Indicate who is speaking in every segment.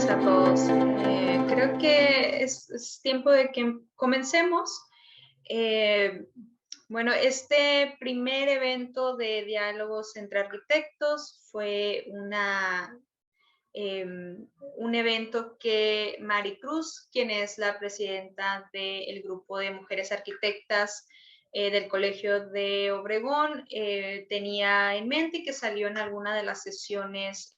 Speaker 1: tardes a todos. Creo que es tiempo de que comencemos. Bueno, este primer evento de diálogos entre arquitectos fue un evento que Maricruz, quien es la presidenta del grupo de mujeres arquitectas del Colegio de Obregón, tenía en mente y que salió en alguna de las sesiones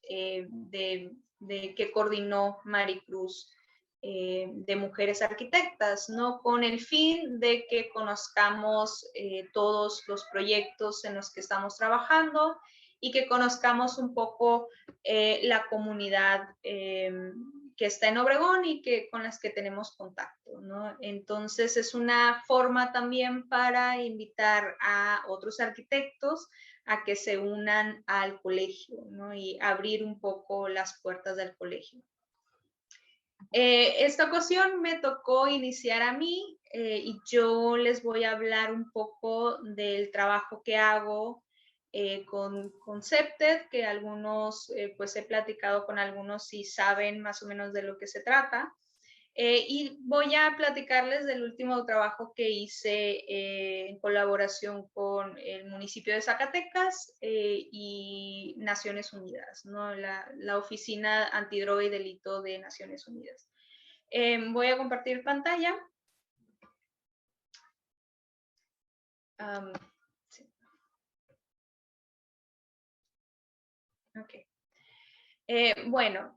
Speaker 1: de que coordinó Maricruz de mujeres arquitectas, ¿no? Con el fin de que conozcamos todos los proyectos en los que estamos trabajando y que conozcamos un poco la comunidad que está en Obregón y con las que tenemos contacto, ¿no? Entonces es una forma también para invitar a otros arquitectos a que se unan al colegio, ¿no? Y abrir un poco las puertas del colegio. Esta ocasión me tocó iniciar a mí y yo les voy a hablar un poco del trabajo que hago con CEPTED, que algunos, pues he platicado con algunos y saben más o menos de lo que se trata. Y voy a platicarles del último trabajo que hice en colaboración con el municipio de Zacatecas y Naciones Unidas, ¿no? La Oficina Antidroga y Delito de Naciones Unidas. Voy a compartir pantalla. Sí. Okay. Bueno,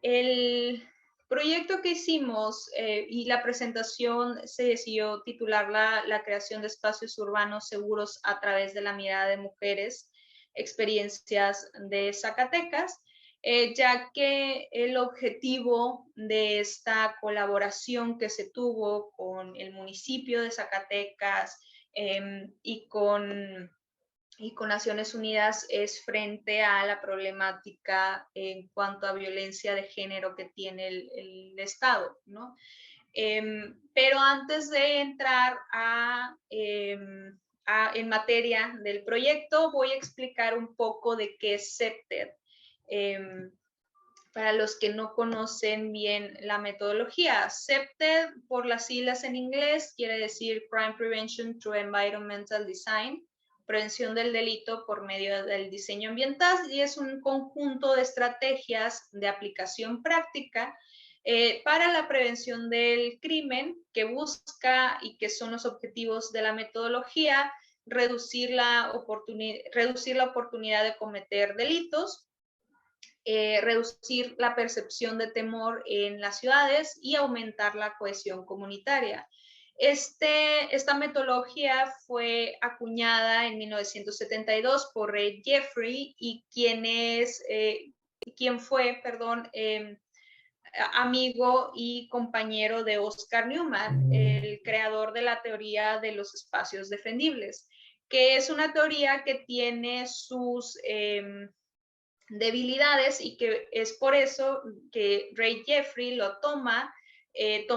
Speaker 1: el proyecto que hicimos y la presentación se decidió titularla La creación de espacios urbanos seguros a través de la mirada de mujeres, experiencias de Zacatecas, ya que el objetivo de esta colaboración que se tuvo con el municipio de Zacatecas y con Naciones Unidas es frente a la problemática en cuanto a violencia de género que tiene el Estado, ¿no? Pero antes de entrar en materia del proyecto, voy a explicar un poco de qué es CEPTED. Para los que no conocen bien la metodología, CEPTED, por las siglas en inglés, quiere decir Crime Prevention Through Environmental Design, prevención del delito por medio del diseño ambiental, y es un conjunto de estrategias de aplicación práctica para la prevención del crimen que busca y que son los objetivos de la metodología, reducir la oportunidad de cometer delitos, reducir la percepción de temor en las ciudades y aumentar la cohesión comunitaria. Esta metodología fue acuñada en 1972 por Ray Jeffrey y quien fue, amigo y compañero de Oscar Newman, el creador de la teoría de los espacios defendibles, que es una teoría que tiene sus debilidades y que es por eso que Ray Jeffrey lo toma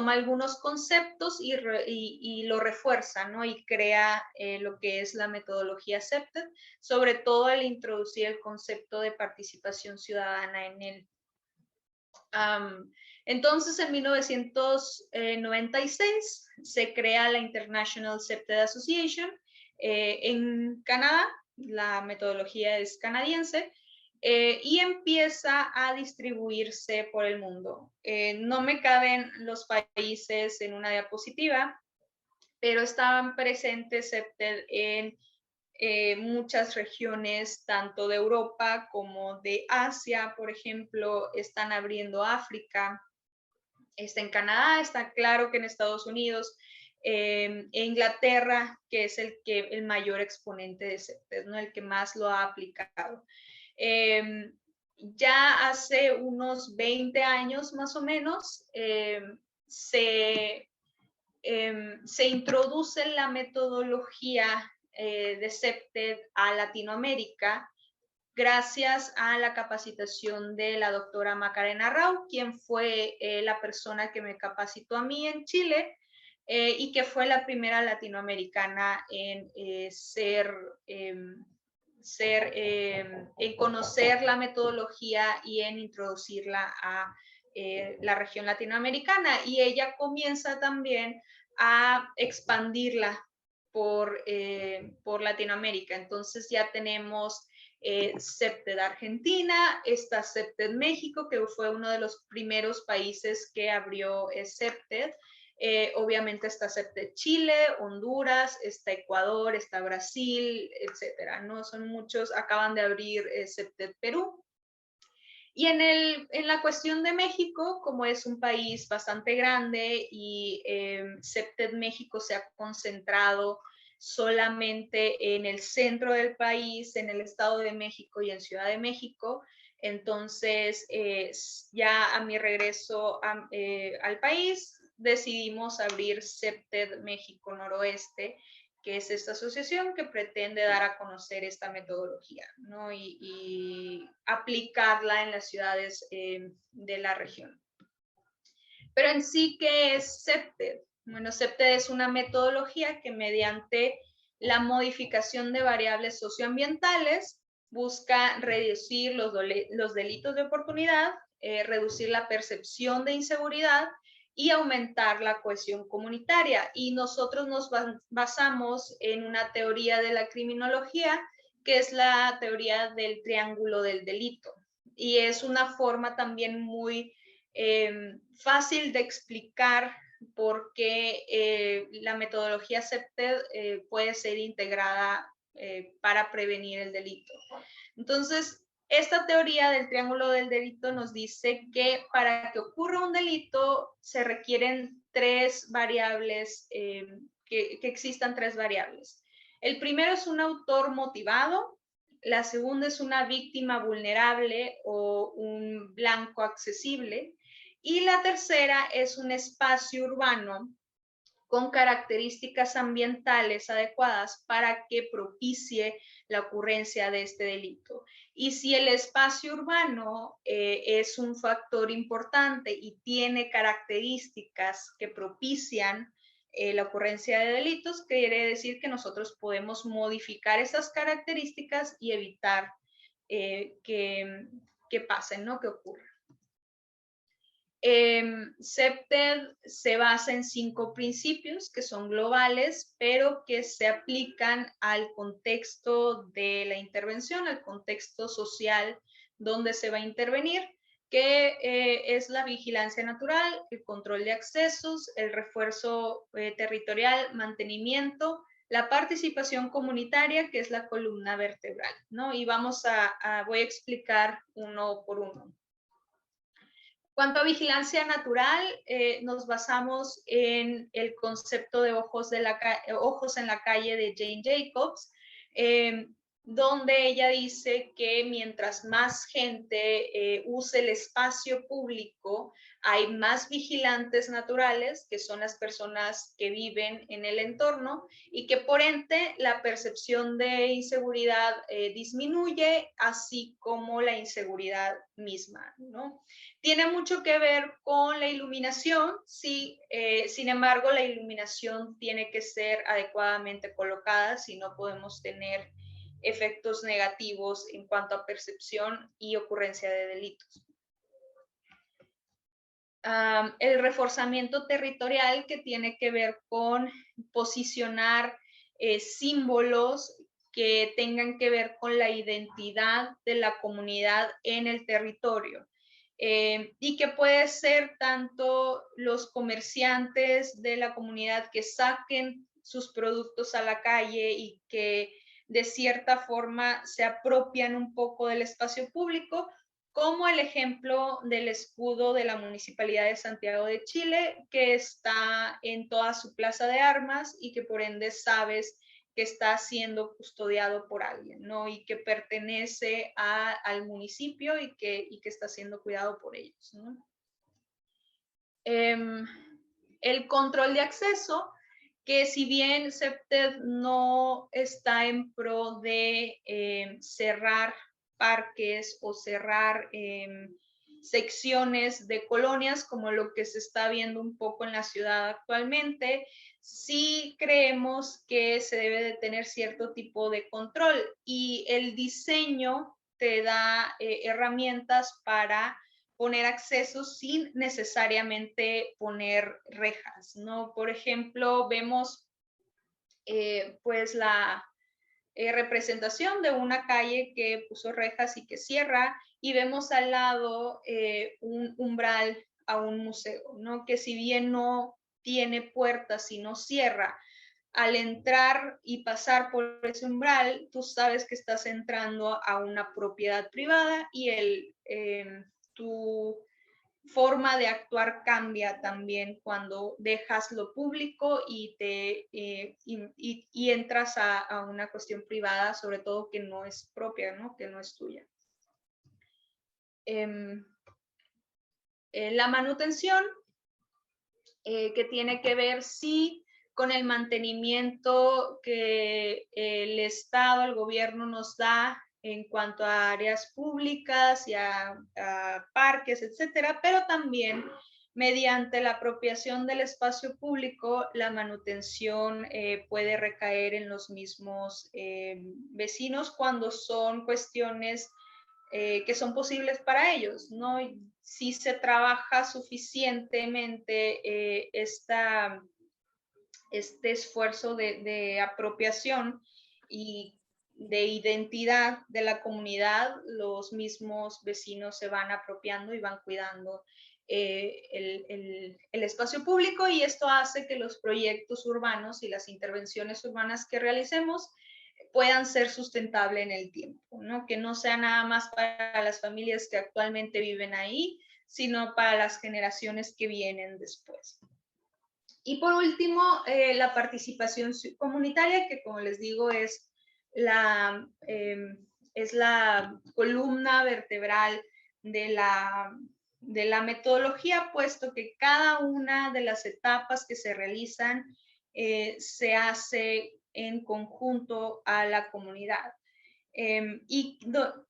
Speaker 1: algunos conceptos y lo refuerza, ¿no? Y crea lo que es la metodología CEPTED, sobre todo al introducir el concepto de participación ciudadana en él. Entonces, en 1996 se crea la International CEPTED Association en Canadá, la metodología es canadiense, y empieza a distribuirse por el mundo. No me caben los países en una diapositiva, pero estaban presentes en muchas regiones, tanto de Europa como de Asia, por ejemplo, están abriendo África, está en Canadá, está claro que en Estados Unidos, Inglaterra, que es el mayor exponente de CEPTED, ¿no? El que más lo ha aplicado. Ya hace unos 20 años más o menos se introduce la metodología de CEPTED a Latinoamérica gracias a la capacitación de la doctora Macarena Rau, quien fue la persona que me capacitó a mí en Chile y que fue la primera latinoamericana en ser en conocer la metodología y en introducirla a la región latinoamericana. Y ella comienza también a expandirla por Latinoamérica. Entonces ya tenemos CEPTED Argentina, está CEPTED México, que fue uno de los primeros países que abrió CEPTED. Obviamente está CEPTED Chile, Honduras, está Ecuador, está Brasil, etcétera, ¿no? Son muchos, acaban de abrir CEPTED Perú. Y en la cuestión de México, como es un país bastante grande y CEPTED México se ha concentrado solamente en el centro del país, en el Estado de México y en Ciudad de México, entonces ya a mi regreso al país decidimos abrir CEPTED México Noroeste, que es esta asociación que pretende dar a conocer esta metodología, ¿no? y aplicarla en las ciudades de la región. Pero en sí, ¿qué es CEPTED? Bueno, CEPTED es una metodología que mediante la modificación de variables socioambientales busca reducir los delitos de oportunidad, reducir la percepción de inseguridad y aumentar la cohesión comunitaria. Y nosotros nos basamos en una teoría de la criminología, que es la teoría del triángulo del delito. Y es una forma también muy fácil de explicar por qué la metodología CEPTED puede ser integrada para prevenir el delito. Entonces, esta teoría del triángulo del delito nos dice que para que ocurra un delito se requieren tres variables, que existan tres variables. El primero es un autor motivado, la segunda es una víctima vulnerable o un blanco accesible, y la tercera es un espacio urbano con características ambientales adecuadas para que propicie la ocurrencia de este delito. Y si el espacio urbano es un factor importante y tiene características que propician la ocurrencia de delitos, quiere decir que nosotros podemos modificar esas características y evitar que pasen, ¿no? Que ocurran. CEPTED se basa en 5 principios que son globales, pero que se aplican al contexto de la intervención, al contexto social donde se va a intervenir, que es la vigilancia natural, el control de accesos, el refuerzo territorial, mantenimiento, la participación comunitaria, que es la columna vertebral, ¿no? Y voy a explicar uno por uno. Cuanto a vigilancia natural, nos basamos en el concepto de ojos en la calle de Jane Jacobs, donde ella dice que mientras más gente use el espacio público, hay más vigilantes naturales, que son las personas que viven en el entorno, y que por ende la percepción de inseguridad disminuye, así como la inseguridad misma, ¿no? Tiene mucho que ver con la iluminación, sí, sin embargo, la iluminación tiene que ser adecuadamente colocada, si no podemos tener efectos negativos en cuanto a percepción y ocurrencia de delitos. El reforzamiento territorial, que tiene que ver con posicionar símbolos que tengan que ver con la identidad de la comunidad en el territorio. Y que puede ser tanto los comerciantes de la comunidad que saquen sus productos a la calle y que de cierta forma se apropian un poco del espacio público, como el ejemplo del escudo de la Municipalidad de Santiago de Chile, que está en toda su plaza de armas y que por ende sabes que está siendo custodiado por alguien, ¿no? Y que pertenece al municipio y que está siendo cuidado por ellos, ¿no? El control de acceso, que si bien CEPTED no está en pro de cerrar parques o cerrar secciones de colonias, como lo que se está viendo un poco en la ciudad actualmente. Sí creemos que se debe de tener cierto tipo de control y el diseño te da herramientas para poner accesos sin necesariamente poner rejas, ¿no? Por ejemplo, vemos pues la representación de una calle que puso rejas y que cierra, y vemos al lado un umbral a un museo, ¿no? Que si bien no tiene puertas y no cierra, al entrar y pasar por ese umbral, tú sabes que estás entrando a una propiedad privada y tu forma de actuar cambia también cuando dejas lo público y entras a una cuestión privada, sobre todo que no es propia, ¿no? Que no es tuya. La manutención, que tiene que ver, sí, con el mantenimiento que el Estado, el gobierno nos da en cuanto a áreas públicas y a parques, etcétera, pero también mediante la apropiación del espacio público, la manutención puede recaer en los mismos vecinos cuando son cuestiones que son posibles para ellos, ¿no? Si se trabaja suficientemente este esfuerzo de apropiación y de identidad de la comunidad, los mismos vecinos se van apropiando y van cuidando el espacio público, y esto hace que los proyectos urbanos y las intervenciones urbanas que realicemos puedan ser sustentables en el tiempo, ¿no? Que no sea nada más para las familias que actualmente viven ahí, sino para las generaciones que vienen después. Y por último, la participación comunitaria, que como les digo es la columna vertebral de la metodología, puesto que cada una de las etapas que se realizan se hace en conjunto a la comunidad. Y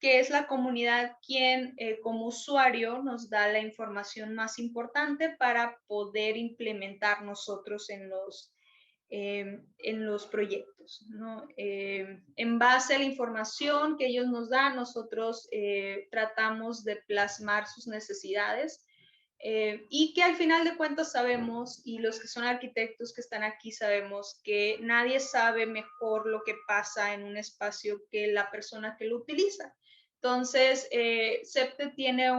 Speaker 1: que es la comunidad quien como usuario nos da la información más importante para poder implementar nosotros en los proyectos, ¿no? En base a la información que ellos nos dan, nosotros tratamos de plasmar sus necesidades, y que al final de cuentas sabemos, y los que son arquitectos que están aquí sabemos, que nadie sabe mejor lo que pasa en un espacio que la persona que lo utiliza. Entonces, CEPTE tiene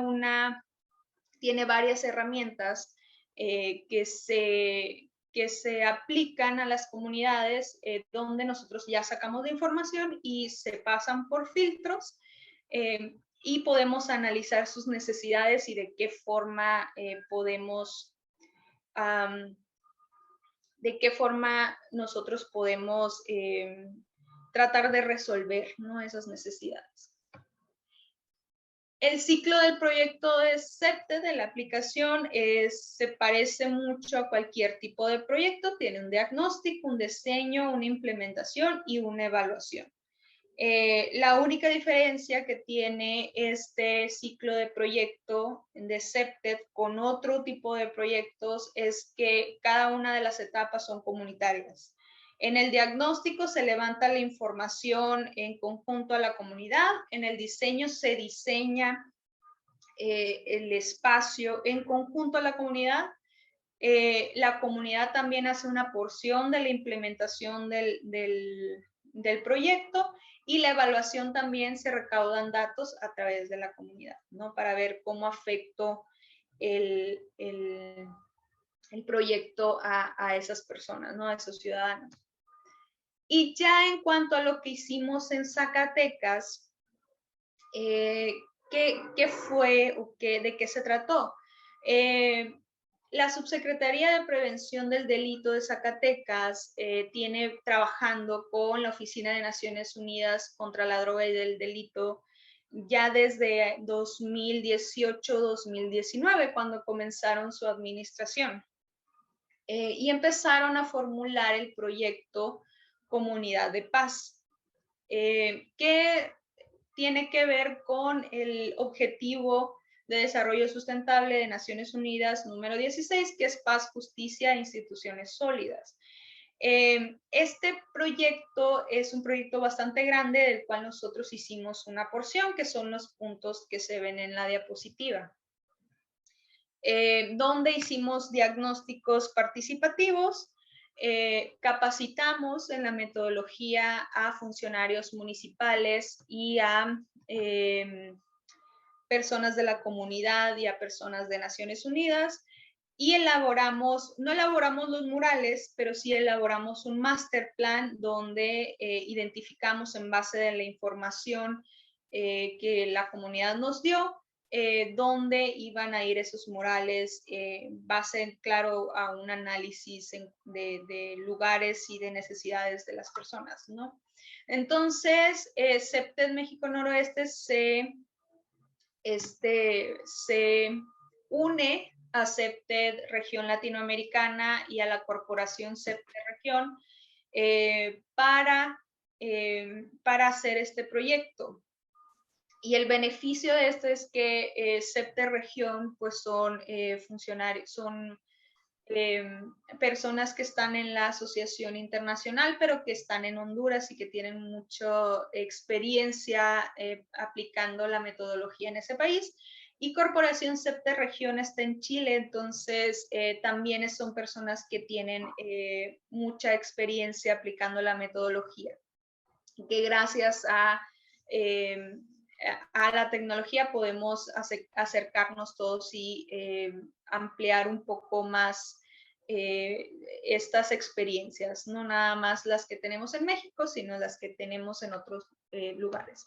Speaker 1: varias herramientas que se aplican a las comunidades, donde nosotros ya sacamos de información y se pasan por filtros, y podemos analizar sus necesidades y de qué forma nosotros podemos tratar de resolver, ¿no?, esas necesidades. El ciclo del proyecto de CEPTE, de la aplicación, se parece mucho a cualquier tipo de proyecto. Tiene un diagnóstico, un diseño, una implementación y una evaluación. La única diferencia que tiene este ciclo de proyecto de CEPTE con otro tipo de proyectos es que cada una de las etapas son comunitarias. En el diagnóstico se levanta la información en conjunto a la comunidad. En el diseño se diseña el espacio en conjunto a la comunidad. La comunidad también hace una porción de la implementación del proyecto, y la evaluación también se recaudan datos a través de la comunidad, ¿no? Para ver cómo afectó el proyecto a esas personas, ¿no? A esos ciudadanos. Y ya en cuanto a lo que hicimos en Zacatecas, ¿qué fue o de qué se trató? La Subsecretaría de Prevención del Delito de Zacatecas tiene trabajando con la Oficina de Naciones Unidas contra la Droga y el Delito ya desde 2018-2019, cuando comenzaron su administración. Y empezaron a formular el proyecto Comunidad de Paz, que tiene que ver con el objetivo de Desarrollo Sustentable de Naciones Unidas número 16, que es Paz, Justicia e Instituciones Sólidas. Este proyecto es un proyecto bastante grande del cual nosotros hicimos una porción, que son los puntos que se ven en la diapositiva, donde hicimos diagnósticos participativos, capacitamos en la metodología a funcionarios municipales y a personas de la comunidad y a personas de Naciones Unidas, y no elaboramos los murales, pero sí elaboramos un master plan donde identificamos en base de la información que la comunidad nos dio, dónde iban a ir esos murales, base, claro, a un análisis de lugares y de necesidades de las personas, ¿no? Entonces, CEPTED México Noroeste se une a CEPTED Región Latinoamericana y a la corporación CEPTED Región para hacer este proyecto. Y el beneficio de esto es que CEPTED Región pues son funcionarios, son personas que están en la asociación internacional, pero que están en Honduras y que tienen mucha experiencia aplicando la metodología en ese país. Y Corporación CEPTED Región está en Chile, entonces también son personas que tienen mucha experiencia aplicando la metodología. Que gracias a la tecnología podemos acercarnos todos y ampliar un poco más estas experiencias, no nada más las que tenemos en México, sino las que tenemos en otros lugares.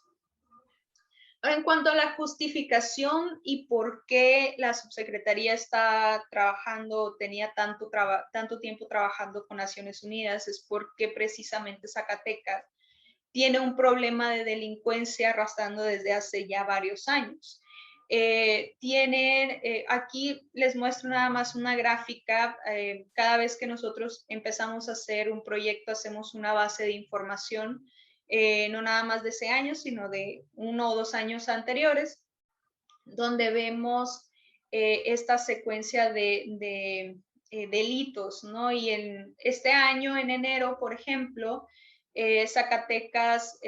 Speaker 1: Ahora, en cuanto a la justificación y por qué la subsecretaría está trabajando, tenía tanto tiempo trabajando con Naciones Unidas, es porque precisamente Zacatecas tiene un problema de delincuencia arrastrando desde hace ya varios años. Aquí les muestro nada más una gráfica. Cada vez que nosotros empezamos a hacer un proyecto, hacemos una base de información, no nada más de ese año, sino de 1 o 2 años anteriores, donde vemos esta secuencia de delitos, ¿no? Y en este año, en enero, por ejemplo, Zacatecas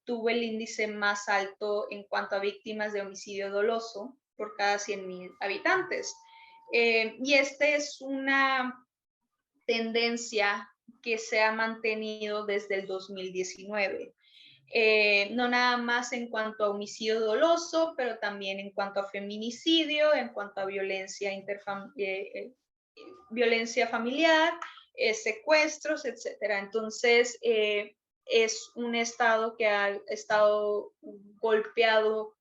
Speaker 1: tuvo el índice más alto en cuanto a víctimas de homicidio doloso por cada 100,000 habitantes. Y esta es una tendencia que se ha mantenido desde el 2019. No nada más en cuanto a homicidio doloso, pero también en cuanto a feminicidio, en cuanto a violencia familiar, secuestros, etcétera. Entonces, es un estado que ha estado golpeado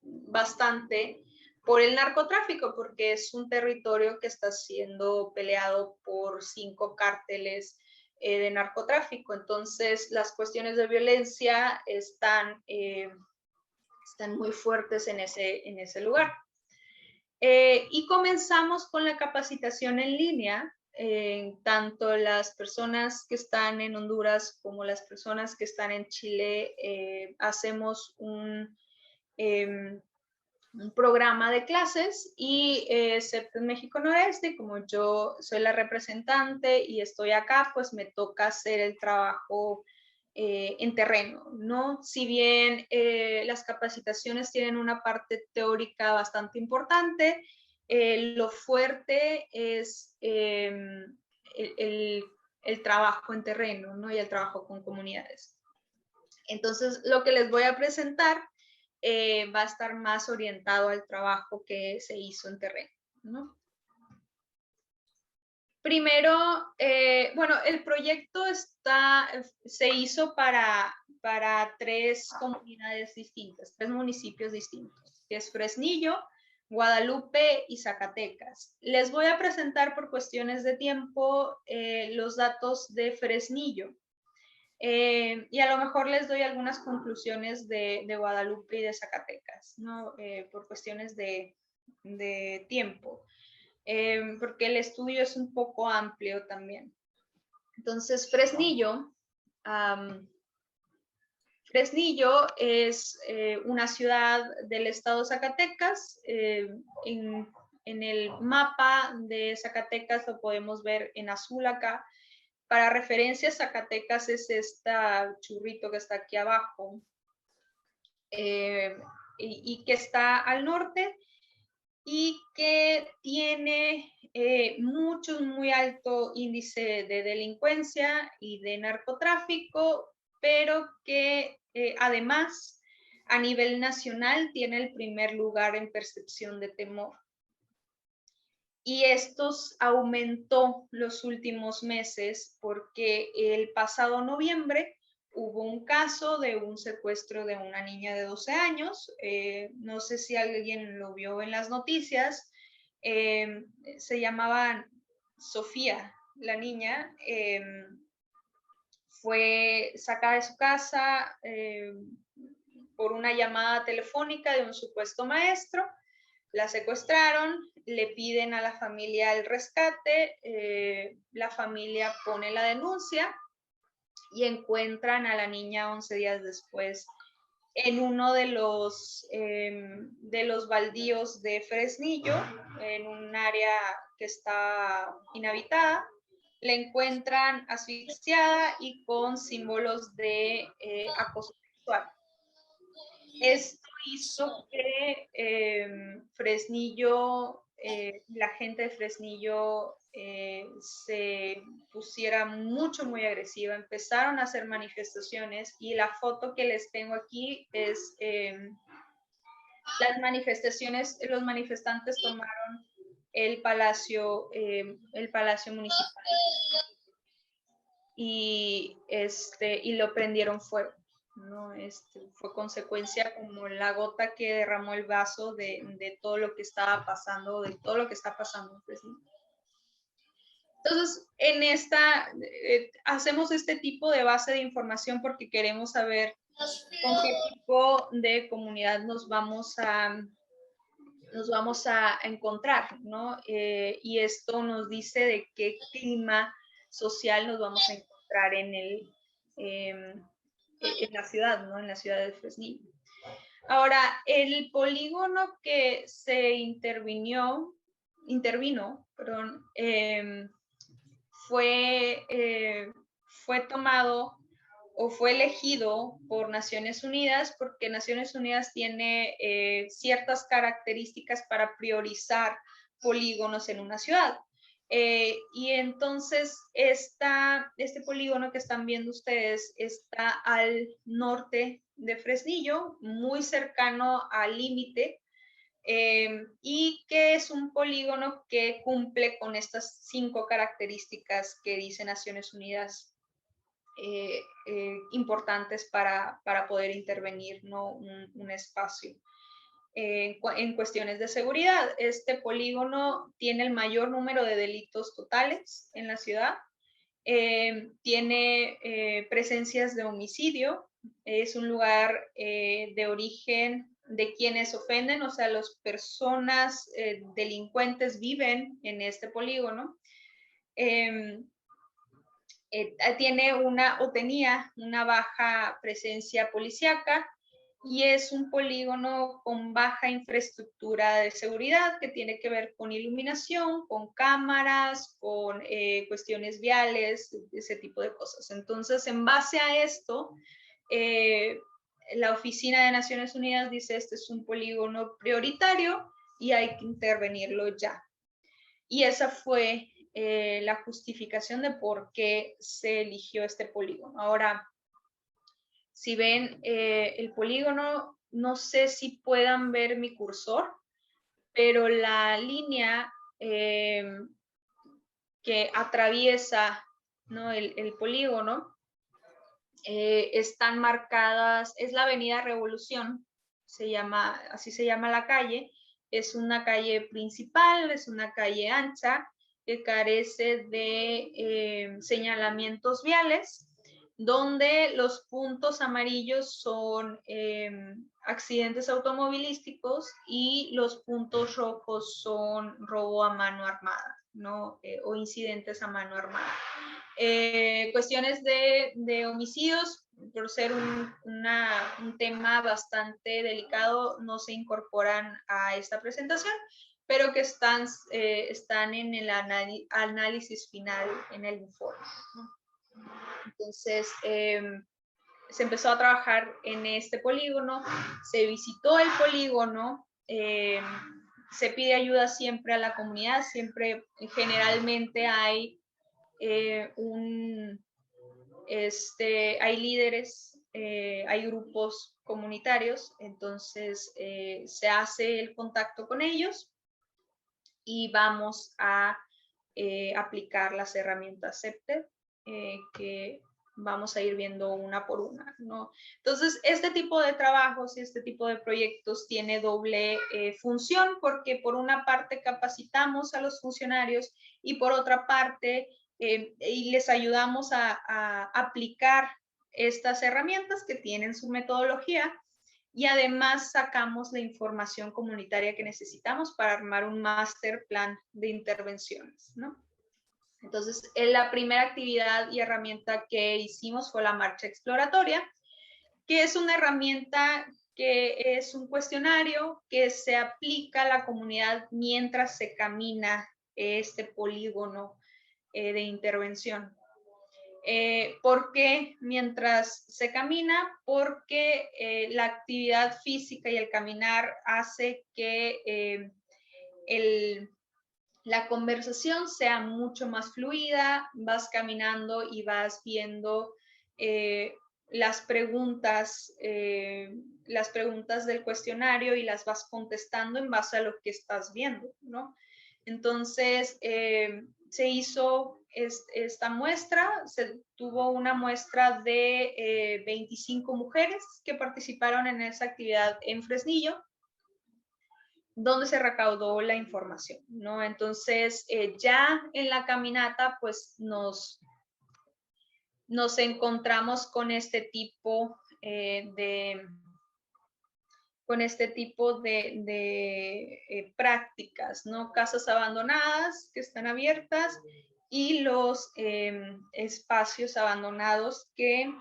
Speaker 1: bastante por el narcotráfico, porque es un territorio que está siendo peleado por 5 cárteles de narcotráfico. Entonces, las cuestiones de violencia están muy fuertes en ese lugar. Y comenzamos con la capacitación en línea. Tanto las personas que están en Honduras como las personas que están en Chile, hacemos un programa de clases y CEPTED México Noroeste, como yo soy la representante y estoy acá, pues me toca hacer el trabajo en terreno, ¿no? Si bien las capacitaciones tienen una parte teórica bastante importante, lo fuerte es el trabajo en terreno, ¿no? Y el trabajo con comunidades. Entonces, lo que les voy a presentar va a estar más orientado al trabajo que se hizo en terreno, ¿no? Primero, bueno, el proyecto se hizo para 3 comunidades distintas, 3 municipios distintos, que es Fresnillo, Guadalupe y Zacatecas. Les voy a presentar por cuestiones de tiempo los datos de Fresnillo. Y a lo mejor les doy algunas conclusiones de Guadalupe y de Zacatecas, ¿no? Por cuestiones de tiempo, porque el estudio es un poco amplio también. Entonces, Fresnillo Fresnillo es una ciudad del estado de Zacatecas. En el mapa de Zacatecas lo podemos ver en azul acá. Para referencia, Zacatecas es este churrito que está aquí abajo y que está al norte y que tiene muy alto índice de delincuencia y de narcotráfico, pero que además a nivel nacional tiene el primer lugar en percepción de temor. Y esto aumentó los últimos meses porque el pasado noviembre hubo un caso de un secuestro de una niña de 12 años. No sé si alguien lo vio en las noticias. Se llamaba Sofía, la niña. Fue sacada de su casa por una llamada telefónica de un supuesto maestro. La secuestraron, le piden a la familia el rescate, la familia pone la denuncia y encuentran a la niña 11 días después en uno de los baldíos de Fresnillo, en un área que está inhabitada. La encuentran asfixiada y con símbolos de acoso sexual. Esto hizo que Fresnillo, la gente de Fresnillo se pusiera muy agresiva. Empezaron a hacer manifestaciones y la foto que les tengo aquí es las manifestaciones, los manifestantes tomaron el palacio municipal y lo prendieron fuego. ¿No? Fue consecuencia como la gota que derramó el vaso de todo lo que estaba pasando, de todo lo que está pasando. Pues, ¿no? Entonces, hacemos este tipo de base de información porque queremos saber con qué tipo de comunidad nos vamos a encontrar, ¿no? Y esto nos dice de qué clima social nos vamos a encontrar en la ciudad, ¿no? En la ciudad de Fresnillo. Ahora, el polígono que se intervino, fue tomado o fue elegido por Naciones Unidas porque Naciones Unidas tiene ciertas características para priorizar polígonos en una ciudad. Y entonces este polígono que están viendo ustedes está al norte de Fresnillo, muy cercano al límite, y que es un polígono que cumple con estas 5 características que dice Naciones Unidas importantes para poder intervenir, ¿no? un espacio. En cuestiones de seguridad, este polígono tiene el mayor número de delitos totales en la ciudad, tiene presencias de homicidio, es un lugar de origen de quienes ofenden, o sea, las personas delincuentes viven en este polígono. Tenía una baja presencia policíaca y es un polígono con baja infraestructura de seguridad que tiene que ver con iluminación, con cámaras, con cuestiones viales, ese tipo de cosas. Entonces, en base a esto, la Oficina de Naciones Unidas dice este es un polígono prioritario y hay que intervenirlo ya. Y esa fue la justificación de por qué se eligió este polígono. Ahora, si ven el polígono, no sé si puedan ver mi cursor, pero la línea que atraviesa, ¿no? el polígono están marcadas, es la Avenida Revolución, así se llama la calle, es una calle principal, es una calle ancha que carece de señalamientos viales, donde los puntos amarillos son accidentes automovilísticos y los puntos rojos son robo a mano armada, ¿no? O incidentes a mano armada. Cuestiones de homicidios, por ser un tema bastante delicado, no se incorporan a esta presentación, pero que están en el análisis final en el informe, ¿no? Entonces, se empezó a trabajar en este polígono, se visitó el polígono, se pide ayuda siempre a la comunidad, siempre generalmente hay hay líderes, hay grupos comunitarios, entonces se hace el contacto con ellos y vamos a aplicar las herramientas CEPTED que vamos a ir viendo una por una, ¿no? Entonces, este tipo de trabajos y este tipo de proyectos tiene doble función porque por una parte capacitamos a los funcionarios y por otra parte y les ayudamos a aplicar estas herramientas que tienen su metodología y además sacamos la información comunitaria que necesitamos para armar un master plan de intervenciones, ¿no? Entonces, la primera actividad y herramienta que hicimos fue la marcha exploratoria, que es una herramienta que es un cuestionario que se aplica a la comunidad mientras se camina este polígono de intervención. ¿Por qué mientras se camina? Porque la actividad física y el caminar hace que la conversación sea mucho más fluida, vas caminando y vas viendo las preguntas del cuestionario y las vas contestando en base a lo que estás viendo, ¿no? Entonces, se hizo esta muestra, se tuvo una muestra de 25 mujeres que participaron en esa actividad en Fresnillo, donde se recaudó la información, ¿no? Entonces, ya en la caminata, pues nos encontramos con este tipo de prácticas, ¿no? Casas abandonadas que están abiertas y los espacios abandonados que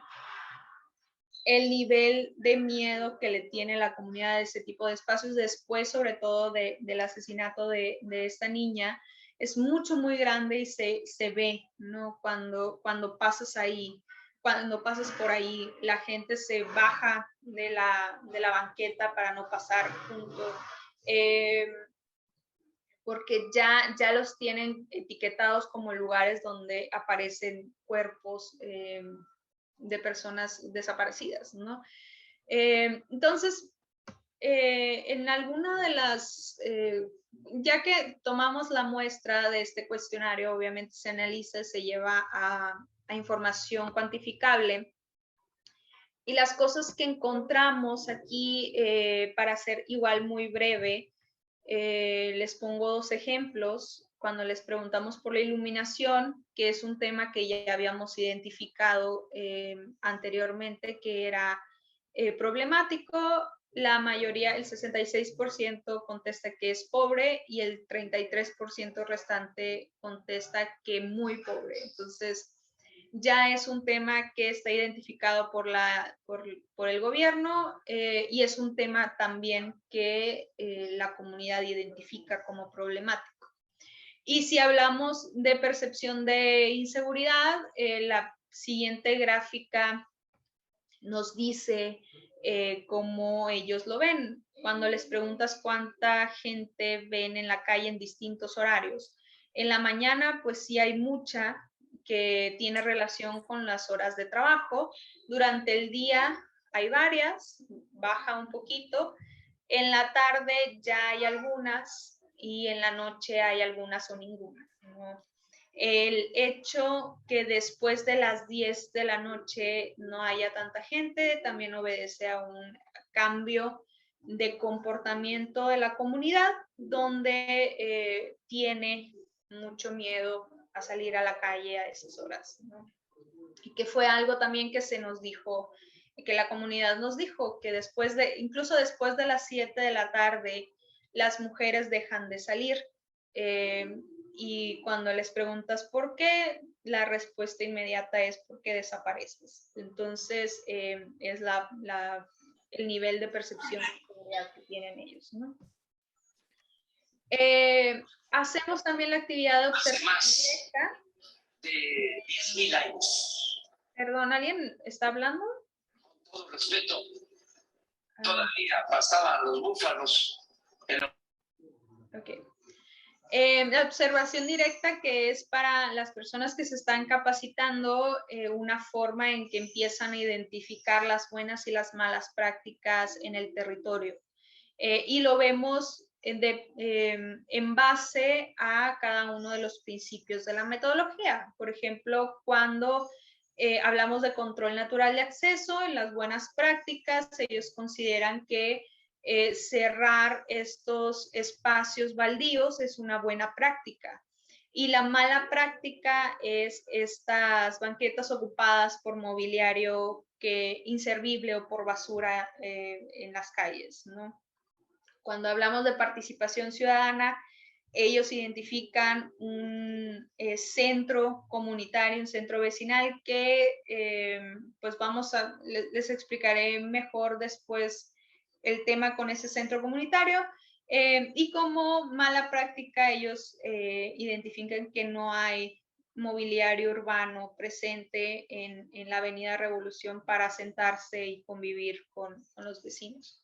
Speaker 1: el nivel de miedo que le tiene la comunidad a ese tipo de espacios después, sobre todo del asesinato de esta niña, es muy grande y se ve, ¿no? Cuando pasas ahí, cuando pasas por ahí, la gente se baja de la banqueta para no pasar juntos, porque ya los tienen etiquetados como lugares donde aparecen cuerpos de personas desaparecidas, ¿no? Entonces, en alguna de las, ya que tomamos la muestra de este cuestionario, obviamente se analiza, se lleva a información cuantificable. Y las cosas que encontramos aquí, para ser igual muy breve, les pongo dos ejemplos. Cuando les preguntamos por la iluminación, que es un tema que ya habíamos identificado anteriormente, que era problemático, la mayoría, el 66% contesta que es pobre y el 33% restante contesta que muy pobre. Entonces, ya es un tema que está identificado por el gobierno y es un tema también que la comunidad identifica como problemático. Y si hablamos de percepción de inseguridad, la siguiente gráfica nos dice cómo ellos lo ven. Cuando les preguntas cuánta gente ven en la calle en distintos horarios. En la mañana, pues sí hay mucha que tiene relación con las horas de trabajo. Durante el día hay varias, baja un poquito. En la tarde ya hay algunas y en la noche hay algunas o ninguna, ¿no? El hecho que después de las 10 de la noche no haya tanta gente también obedece a un cambio de comportamiento de la comunidad donde tiene mucho miedo a salir a la calle a esas horas, ¿no? Y que fue algo también que se nos dijo, que la comunidad nos dijo, que incluso después de las 7 de la tarde, las mujeres dejan de salir. y cuando les preguntas por qué, la respuesta inmediata es porque desapareces. Entonces, es el nivel de percepción de seguridad que tienen ellos, ¿no? Hacemos también la actividad de observación directa.
Speaker 2: De 10.000 años.
Speaker 1: Perdón, ¿alguien está hablando?
Speaker 2: Con todo respeto, todavía pasaban los búfalos.
Speaker 1: Ok. La observación directa, que es para las personas que se están capacitando, una forma en que empiezan a identificar las buenas y las malas prácticas en el territorio. Y lo vemos en base a cada uno de los principios de la metodología. Por ejemplo, cuando hablamos de control natural de acceso, en las buenas prácticas, ellos consideran que cerrar estos espacios baldíos es una buena práctica. Y la mala práctica es estas banquetas ocupadas por mobiliario inservible o por basura en las calles, ¿no? Cuando hablamos de participación ciudadana, ellos identifican un centro comunitario, un centro vecinal que pues les explicaré mejor después el tema con ese centro comunitario. Y como mala práctica, ellos identifican que no hay mobiliario urbano presente en la Avenida Revolución para sentarse y convivir con los vecinos.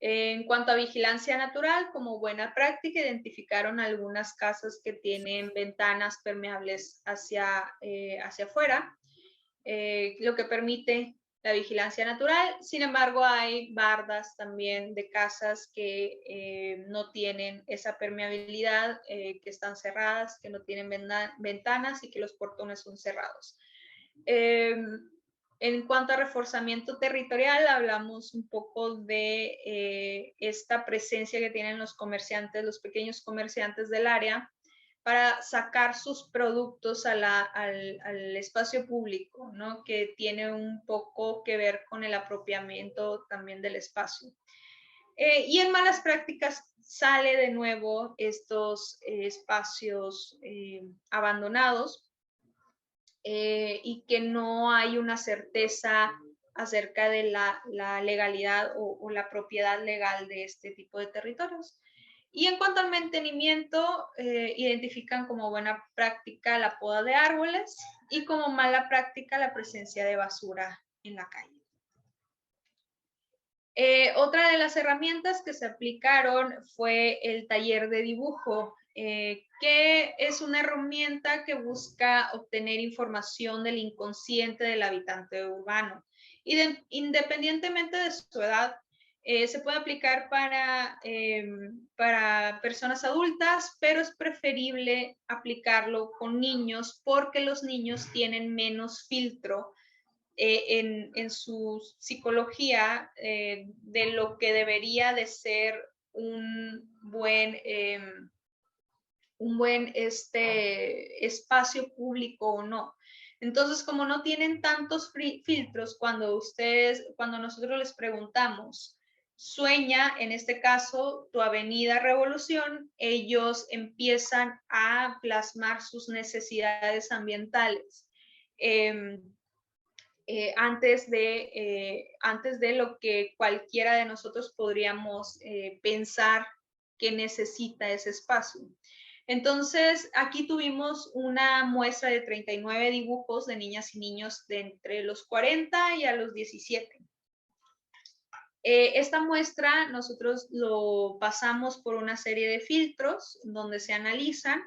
Speaker 1: En cuanto a vigilancia natural, como buena práctica, identificaron algunas casas que tienen ventanas permeables hacia afuera, lo que permite la vigilancia natural. Sin embargo, hay bardas también de casas que no tienen esa permeabilidad, que están cerradas, que no tienen ventanas y que los portones son cerrados. En cuanto a reforzamiento territorial, hablamos un poco de esta presencia que tienen los comerciantes, los pequeños comerciantes del área, para sacar sus productos al espacio público, ¿no? Que tiene un poco que ver con el apropiamiento también del espacio. Y en malas prácticas sale de nuevo estos espacios abandonados, y que no hay una certeza acerca de la legalidad o la propiedad legal de este tipo de territorios. Y en cuanto al mantenimiento, identifican como buena práctica la poda de árboles y como mala práctica la presencia de basura en la calle. Otra de las herramientas que se aplicaron fue el taller de dibujo, que es una herramienta que busca obtener información del inconsciente del habitante urbano. Y independientemente de su edad, se puede aplicar para personas adultas, pero es preferible aplicarlo con niños porque los niños tienen menos filtro en su psicología de lo que debería de ser un buen espacio público o no. Entonces, como no tienen tantos filtros, cuando nosotros les preguntamos, sueña, en este caso, tu Avenida Revolución, ellos empiezan a plasmar sus necesidades ambientales. Antes de lo que cualquiera de nosotros podríamos pensar que necesita ese espacio. Entonces, aquí tuvimos una muestra de 39 dibujos de niñas y niños de entre los 40 y a los 17. Esta muestra nosotros lo pasamos por una serie de filtros donde se analizan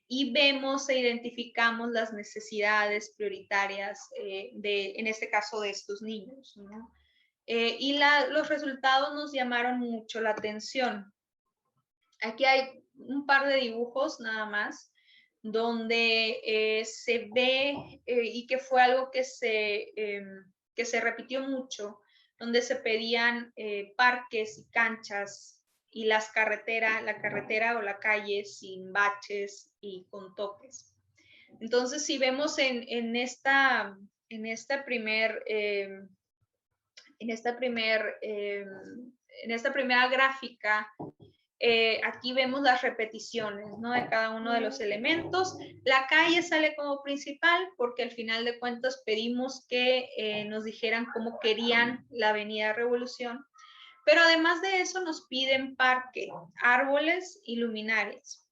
Speaker 1: y vemos e identificamos las necesidades prioritarias en este caso de estos niños, ¿no? Y los resultados nos llamaron mucho la atención. Aquí hay un par de dibujos nada más, donde se ve, y que fue algo que se repitió mucho, donde se pedían parques y canchas y la carretera o la calle sin baches y con toques. Entonces, si vemos en esta primer en esta primera gráfica, aquí vemos las repeticiones, ¿no? De cada uno de los elementos. La calle sale como principal porque al final de cuentas pedimos que nos dijeran cómo querían la Avenida Revolución. Pero además de eso nos piden parque, árboles y luminarias.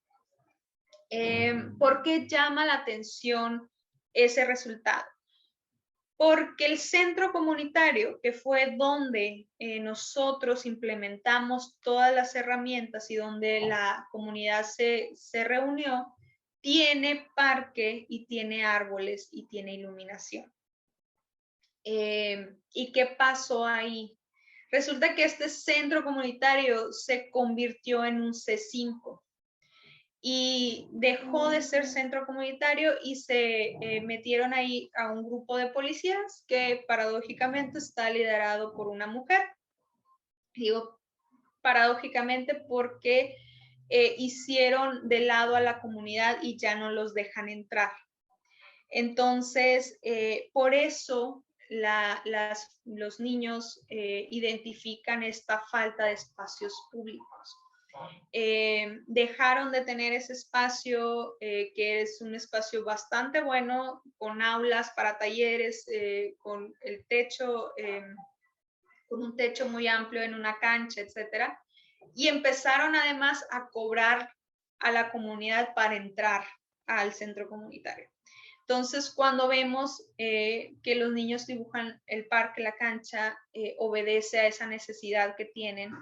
Speaker 1: ¿Por qué llama la atención ese resultado? Porque el centro comunitario, que fue donde nosotros implementamos todas las herramientas y donde la comunidad se reunió, tiene parque y tiene árboles y tiene iluminación. ¿Y qué pasó ahí? Resulta que este centro comunitario se convirtió en un C5 y dejó de ser centro comunitario y se metieron ahí a un grupo de policías que paradójicamente está liderado por una mujer. Digo paradójicamente porque hicieron de lado a la comunidad y ya no los dejan entrar. Entonces, por eso los niños identifican esta falta de espacios públicos. Dejaron de tener ese espacio, que es un espacio bastante bueno, con aulas para talleres, con el techo, con un techo muy amplio en una cancha, etcétera. Y empezaron además a cobrar a la comunidad para entrar al centro comunitario. Entonces, cuando vemos que los niños dibujan el parque, la cancha, obedece a esa necesidad que tienen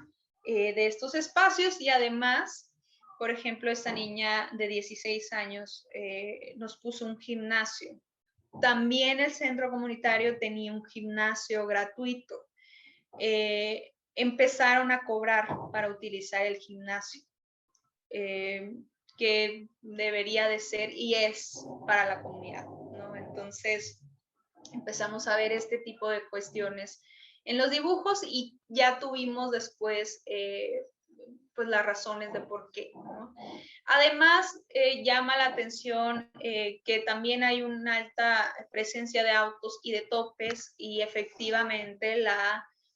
Speaker 1: de estos espacios y además, por ejemplo, esta niña de 16 años nos puso un gimnasio. También el centro comunitario tenía un gimnasio gratuito. Empezaron a cobrar para utilizar el gimnasio. Que debería de ser y es para la comunidad, ¿no? Entonces empezamos a ver este tipo de cuestiones en los dibujos y ya tuvimos después pues las razones de por qué, ¿no? Además, llama la atención que también hay una alta presencia de autos y de topes y efectivamente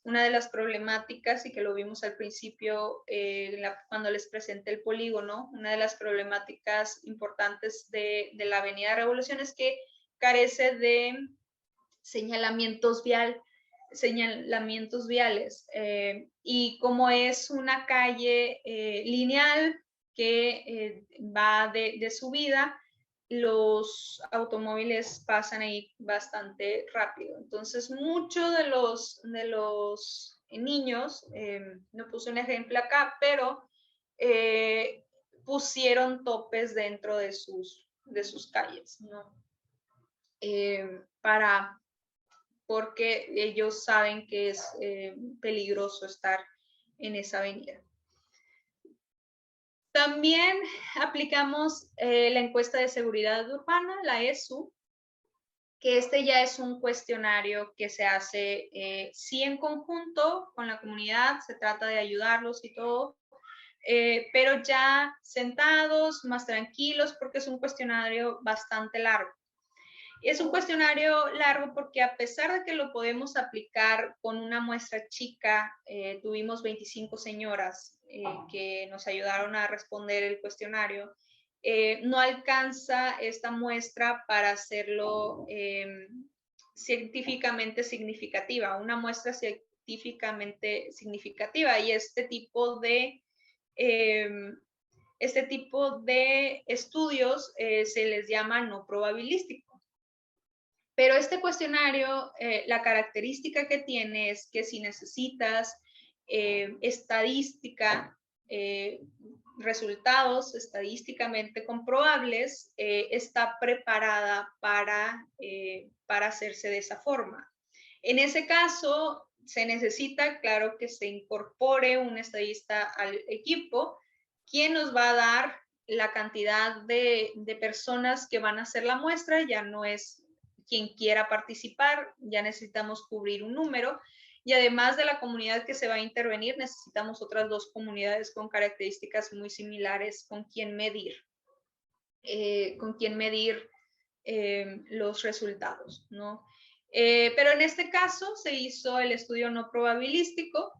Speaker 1: una de las problemáticas, y que lo vimos al principio cuando les presenté el polígono, una de las problemáticas importantes de la Avenida Revolución es que carece de señalamientos viales. Y como es una calle lineal que va de subida, los automóviles pasan ahí bastante rápido. Entonces, muchos de los niños, no puse un ejemplo acá, pero pusieron topes dentro de sus calles, ¿no? Porque ellos saben que es peligroso estar en esa avenida. También aplicamos la encuesta de seguridad urbana, la ESU, que este ya es un cuestionario que se hace sí en conjunto con la comunidad, se trata de ayudarlos y todo, pero ya sentados, más tranquilos, porque es un cuestionario bastante largo. Es un cuestionario largo porque a pesar de que lo podemos aplicar con una muestra chica, tuvimos 25 señoras que nos ayudaron a responder el cuestionario, no alcanza esta muestra para hacerlo científicamente significativa, una muestra científicamente significativa, y este tipo de estudios se les llama no probabilísticos. Pero este cuestionario, la característica que tiene es que si necesitas estadística, resultados estadísticamente comprobables, está preparada para hacerse de esa forma. En ese caso, se necesita, claro, que se incorpore un estadista al equipo, quien nos va a dar la cantidad de personas que van a hacer la muestra. Ya no es quien quiera participar, ya necesitamos cubrir un número, y además de la comunidad que se va a intervenir, necesitamos otras 2 comunidades con características muy similares con quien medir los resultados, ¿no? Pero en este caso se hizo el estudio no probabilístico,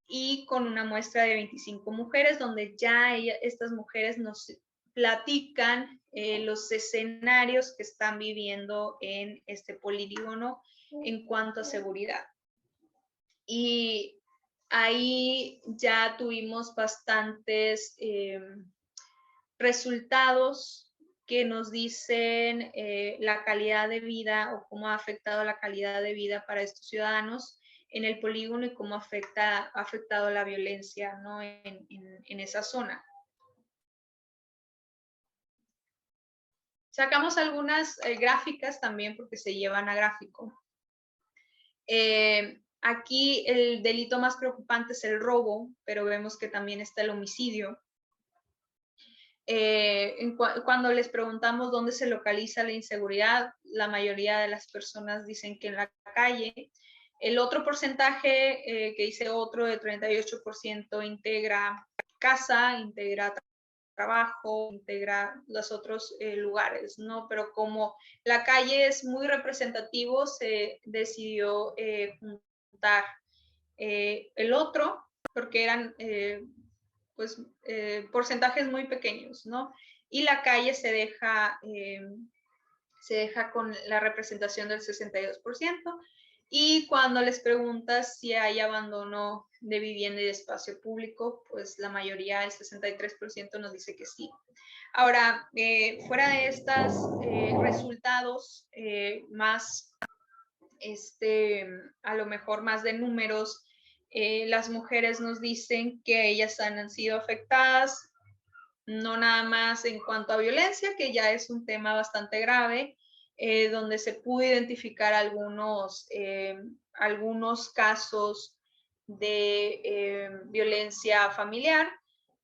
Speaker 1: y con una muestra de 25 mujeres, donde ya estas mujeres nos platican los escenarios que están viviendo en este polígono en cuanto a seguridad. Y ahí ya tuvimos bastantes resultados que nos dicen la calidad de vida o cómo ha afectado la calidad de vida para estos ciudadanos en el polígono y cómo ha afectado la violencia, ¿no? en esa zona. Sacamos algunas gráficas también porque se llevan a gráfico. Aquí el delito más preocupante es el robo, pero vemos que también está el homicidio. Cuando les preguntamos dónde se localiza la inseguridad, la mayoría de las personas dicen que en la calle. El otro porcentaje que dice otro de 38% integra casa, integra trabajo, integra los otros lugares, ¿no? Pero como la calle es muy representativo, se decidió juntar el otro, porque eran porcentajes muy pequeños, ¿no? Y la calle se deja con la representación del 62%. Y cuando les preguntas si hay abandono de vivienda y de espacio público, pues la mayoría, el 63%, nos dice que sí. Ahora, fuera de estos resultados más, a lo mejor más de números, las mujeres nos dicen que ellas han sido afectadas, no nada más en cuanto a violencia, que ya es un tema bastante grave, donde se pudo identificar algunos casos de violencia familiar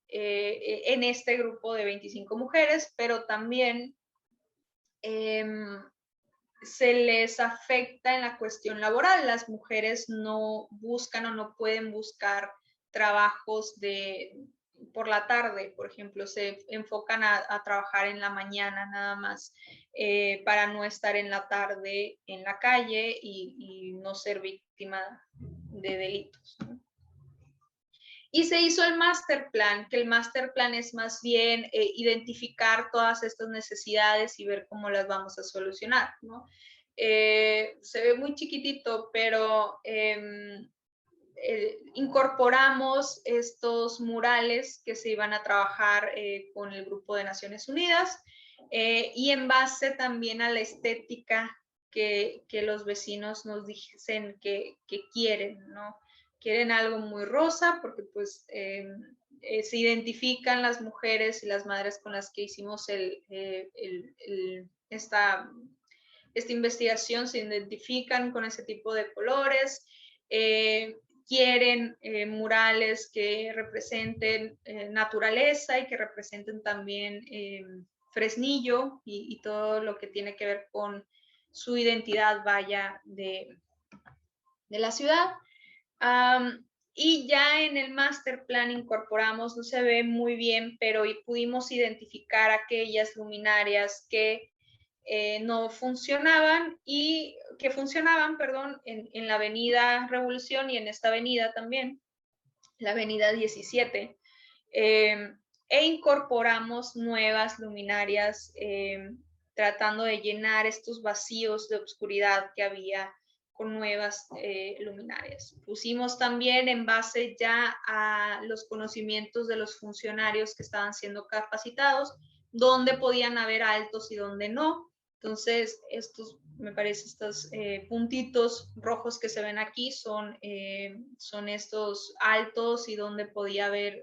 Speaker 1: en este grupo de 25 mujeres, pero también se les afecta en la cuestión laboral. Las mujeres no buscan o no pueden buscar trabajos por la tarde, por ejemplo, se enfocan a trabajar en la mañana nada más para no estar en la tarde en la calle y no ser víctima de delitos, ¿no? Y se hizo el master plan, que el master plan es más bien identificar todas estas necesidades y ver cómo las vamos a solucionar, ¿no? Se ve muy chiquitito, pero incorporamos estos murales que se iban a trabajar con el Grupo de Naciones Unidas y en base también a la estética que los vecinos nos dicen que quieren, ¿no? Quieren algo muy rosa porque pues se identifican las mujeres y las madres con las que hicimos esta investigación, se identifican con ese tipo de colores, quieren murales que representen naturaleza y que representen también Fresnillo y todo lo que tiene que ver con su identidad vaya de la ciudad. Y ya en el master plan incorporamos, no se ve muy bien, pero pudimos identificar aquellas luminarias que no funcionaban y que funcionaban, perdón, en la avenida Revolución y en esta avenida también, la avenida 17, e incorporamos nuevas luminarias tratando de llenar estos vacíos de oscuridad que había con nuevas luminarias. Pusimos también en base ya a los conocimientos de los funcionarios que estaban siendo capacitados, dónde podían haber altos y dónde no. Entonces, me parece, estos puntitos rojos que se ven aquí son estos altos y donde podía haber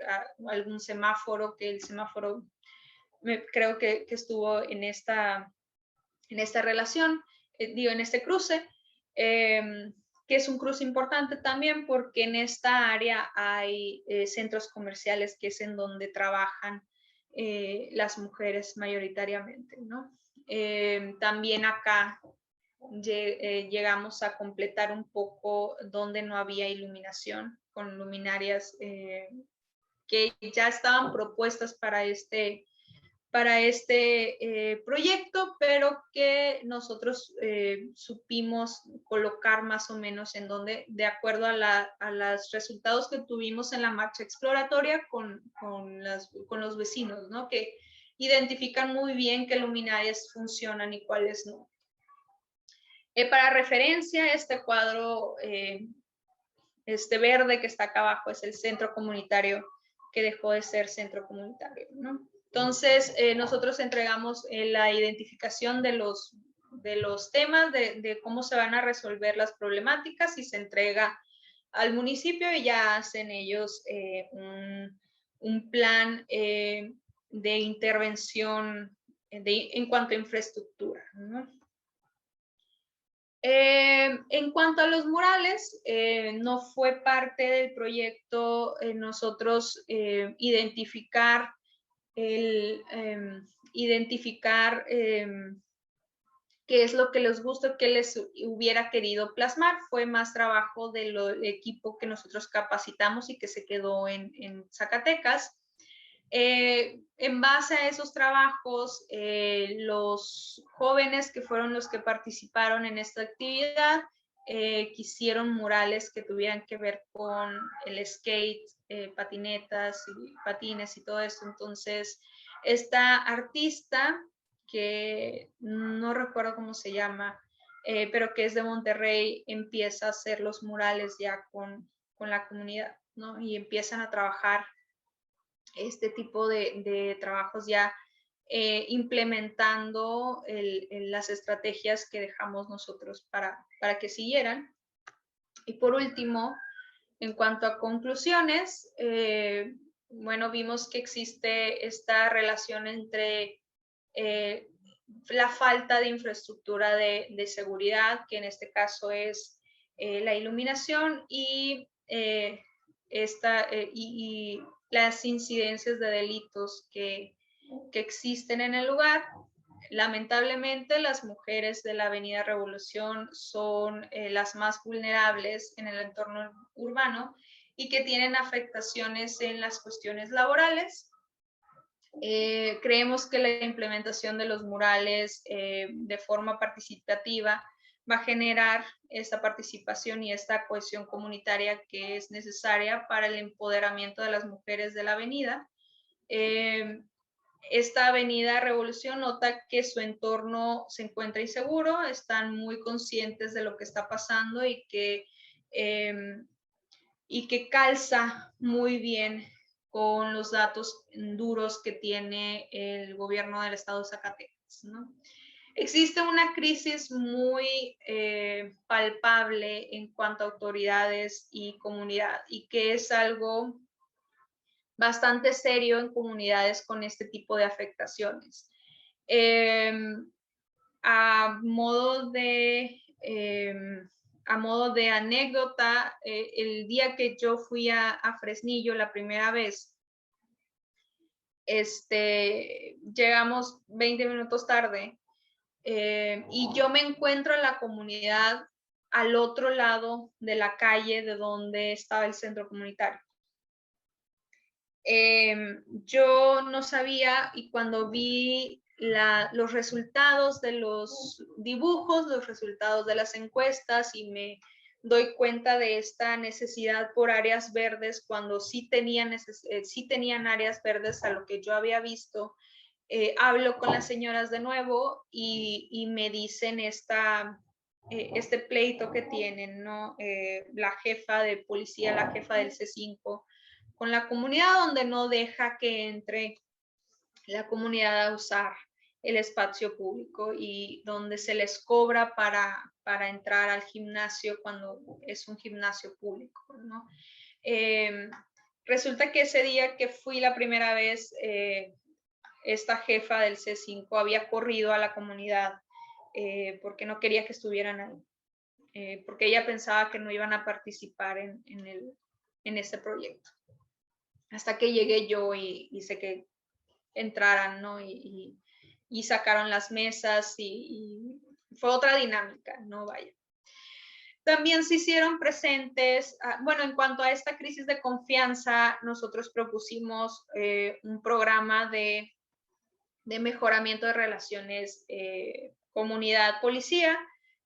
Speaker 1: algún semáforo, que el semáforo creo que estuvo en esta relación, en este cruce, que es un cruce importante también porque en esta área hay centros comerciales que es en donde trabajan las mujeres mayoritariamente, ¿no? También acá llegamos a completar un poco donde no había iluminación con luminarias que ya estaban propuestas para este para este proyecto, pero que nosotros supimos colocar más o menos en donde, de acuerdo a los resultados que tuvimos en la marcha exploratoria con los vecinos, ¿no? Que identifican muy bien qué luminarias funcionan y cuáles no. Para referencia, este cuadro, este verde que está acá abajo, es el centro comunitario que dejó de ser centro comunitario, ¿no? Entonces, nosotros entregamos la identificación de los temas, de cómo se van a resolver las problemáticas, y se entrega al municipio y ya hacen ellos un plan de intervención en cuanto a infraestructura, ¿no? En cuanto a los murales, no fue parte del proyecto nosotros identificar qué es lo que les gusta, qué les hubiera querido plasmar. Fue más trabajo del equipo que nosotros capacitamos y que se quedó en Zacatecas. En base a esos trabajos, los jóvenes que fueron los que participaron en esta actividad quisieron murales que tuvieran que ver con el skate, patinetas y patines y todo esto. Entonces, esta artista, que no recuerdo cómo se llama, pero que es de Monterrey, empieza a hacer los murales ya con la comunidad, ¿no? Y empiezan a trabajar este tipo de trabajos ya implementando las estrategias que dejamos nosotros para que siguieran. Y por último, en cuanto a conclusiones, bueno, vimos que existe esta relación entre la falta de infraestructura de seguridad, que en este caso es la iluminación, y las incidencias de delitos que existen en el lugar. Lamentablemente, las mujeres de la Avenida Revolución son las más vulnerables en el entorno urbano y que tienen afectaciones en las cuestiones laborales. Creemos que la implementación de los murales de forma participativa va a generar esta participación y esta cohesión comunitaria que es necesaria para el empoderamiento de las mujeres de la avenida. Esta Avenida Revolución nota que su entorno se encuentra inseguro, están muy conscientes de lo que está pasando y que calza muy bien con los datos duros que tiene el gobierno del estado de Zacatecas, ¿no? Existe una crisis muy palpable en cuanto a autoridades y comunidad, y que es algo bastante serio en comunidades con este tipo de afectaciones. A modo de anécdota, el día que yo fui a Fresnillo la primera vez, llegamos 20 minutos tarde, y yo me encuentro en la comunidad al otro lado de la calle de donde estaba el centro comunitario. Yo no sabía, y cuando vi los resultados de los dibujos, los resultados de las encuestas, y me doy cuenta de esta necesidad por áreas verdes, cuando sí tenían áreas verdes a lo que yo había visto, hablo con las señoras de nuevo y me dicen este pleito que tienen, ¿no? La jefa de policía, la jefa del C5, con la comunidad, donde no deja que entre la comunidad a usar el espacio público y donde se les cobra para entrar al gimnasio cuando es un gimnasio público, ¿no? Resulta que ese día que fui la primera vez, esta jefa del C5 había corrido a la comunidad porque no quería que estuvieran ahí, porque ella pensaba que no iban a participar en este proyecto. Hasta que llegué yo y hice que entraran, ¿no? Y sacaron las mesas y fue otra dinámica, ¿no? Vaya. También se hicieron presentes, bueno, en cuanto a esta crisis de confianza, nosotros propusimos un programa de de mejoramiento de relaciones comunidad-policía,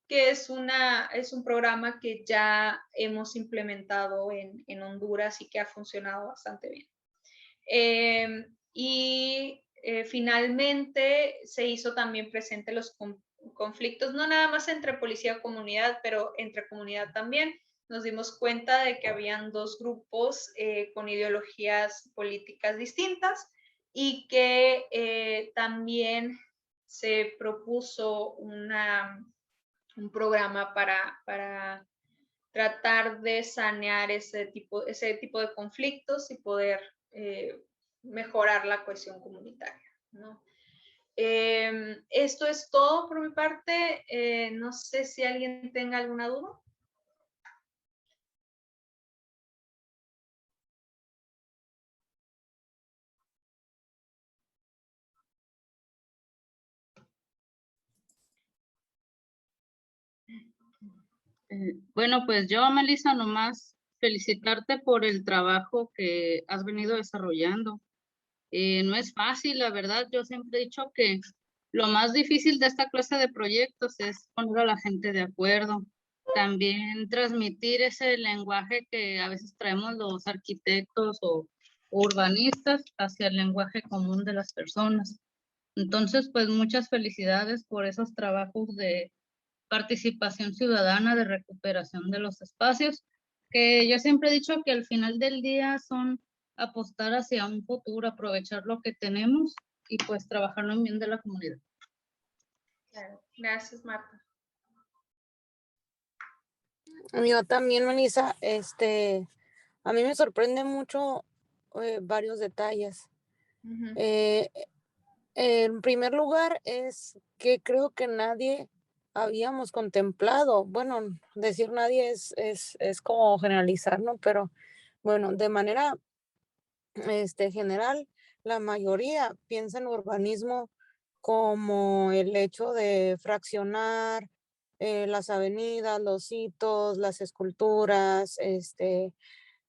Speaker 1: que es un programa que ya hemos implementado en Honduras y que ha funcionado bastante bien. Finalmente se hizo también presente los conflictos, no nada más entre policía y comunidad, pero entre comunidad también. Nos dimos cuenta de que habían dos grupos con ideologías políticas distintas y que también se propuso un programa para tratar de sanear ese tipo de conflictos y poder mejorar la cohesión comunitaria, ¿no? Esto es todo por mi parte. No sé si alguien tenga alguna duda.
Speaker 3: Bueno, pues yo, Melissa, nomás felicitarte por el trabajo que has venido desarrollando. No es fácil, la verdad. Yo siempre he dicho que lo más difícil de esta clase de proyectos es poner a la gente de acuerdo. También transmitir ese lenguaje que a veces traemos los arquitectos o urbanistas hacia el lenguaje común de las personas. Entonces, pues muchas felicidades por esos trabajos de participación ciudadana, de recuperación de los espacios, que yo siempre he dicho que al final del día son apostar hacia un futuro, aprovechar lo que tenemos y pues trabajar en bien de la comunidad.
Speaker 1: Claro. Gracias, Marta.
Speaker 4: Yo también, Melissa, a mí me sorprende mucho varios detalles. En primer lugar es que creo que nadie habíamos contemplado, bueno, decir nadie es como generalizar, ¿no? Pero bueno, de manera general, la mayoría piensa en urbanismo como el hecho de fraccionar las avenidas, los hitos, las esculturas,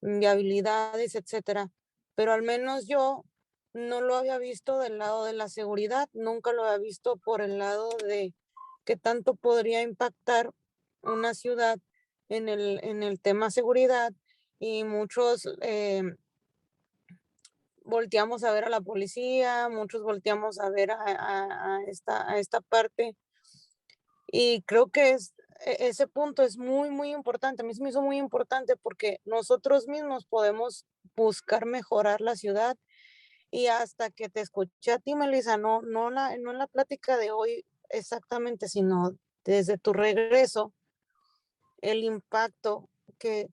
Speaker 4: viabilidades, etcétera. Pero al menos yo no lo había visto del lado de la seguridad, nunca lo había visto por el lado de qué tanto podría impactar una ciudad en el tema seguridad, y muchos volteamos a ver a la policía, muchos volteamos a ver a esta parte, y creo que ese punto es muy, muy importante. A mí se me hizo muy importante porque nosotros mismos podemos buscar mejorar la ciudad, y hasta que te escuché a ti, Melissa, no en la plática de hoy exactamente, sino desde tu regreso, el impacto que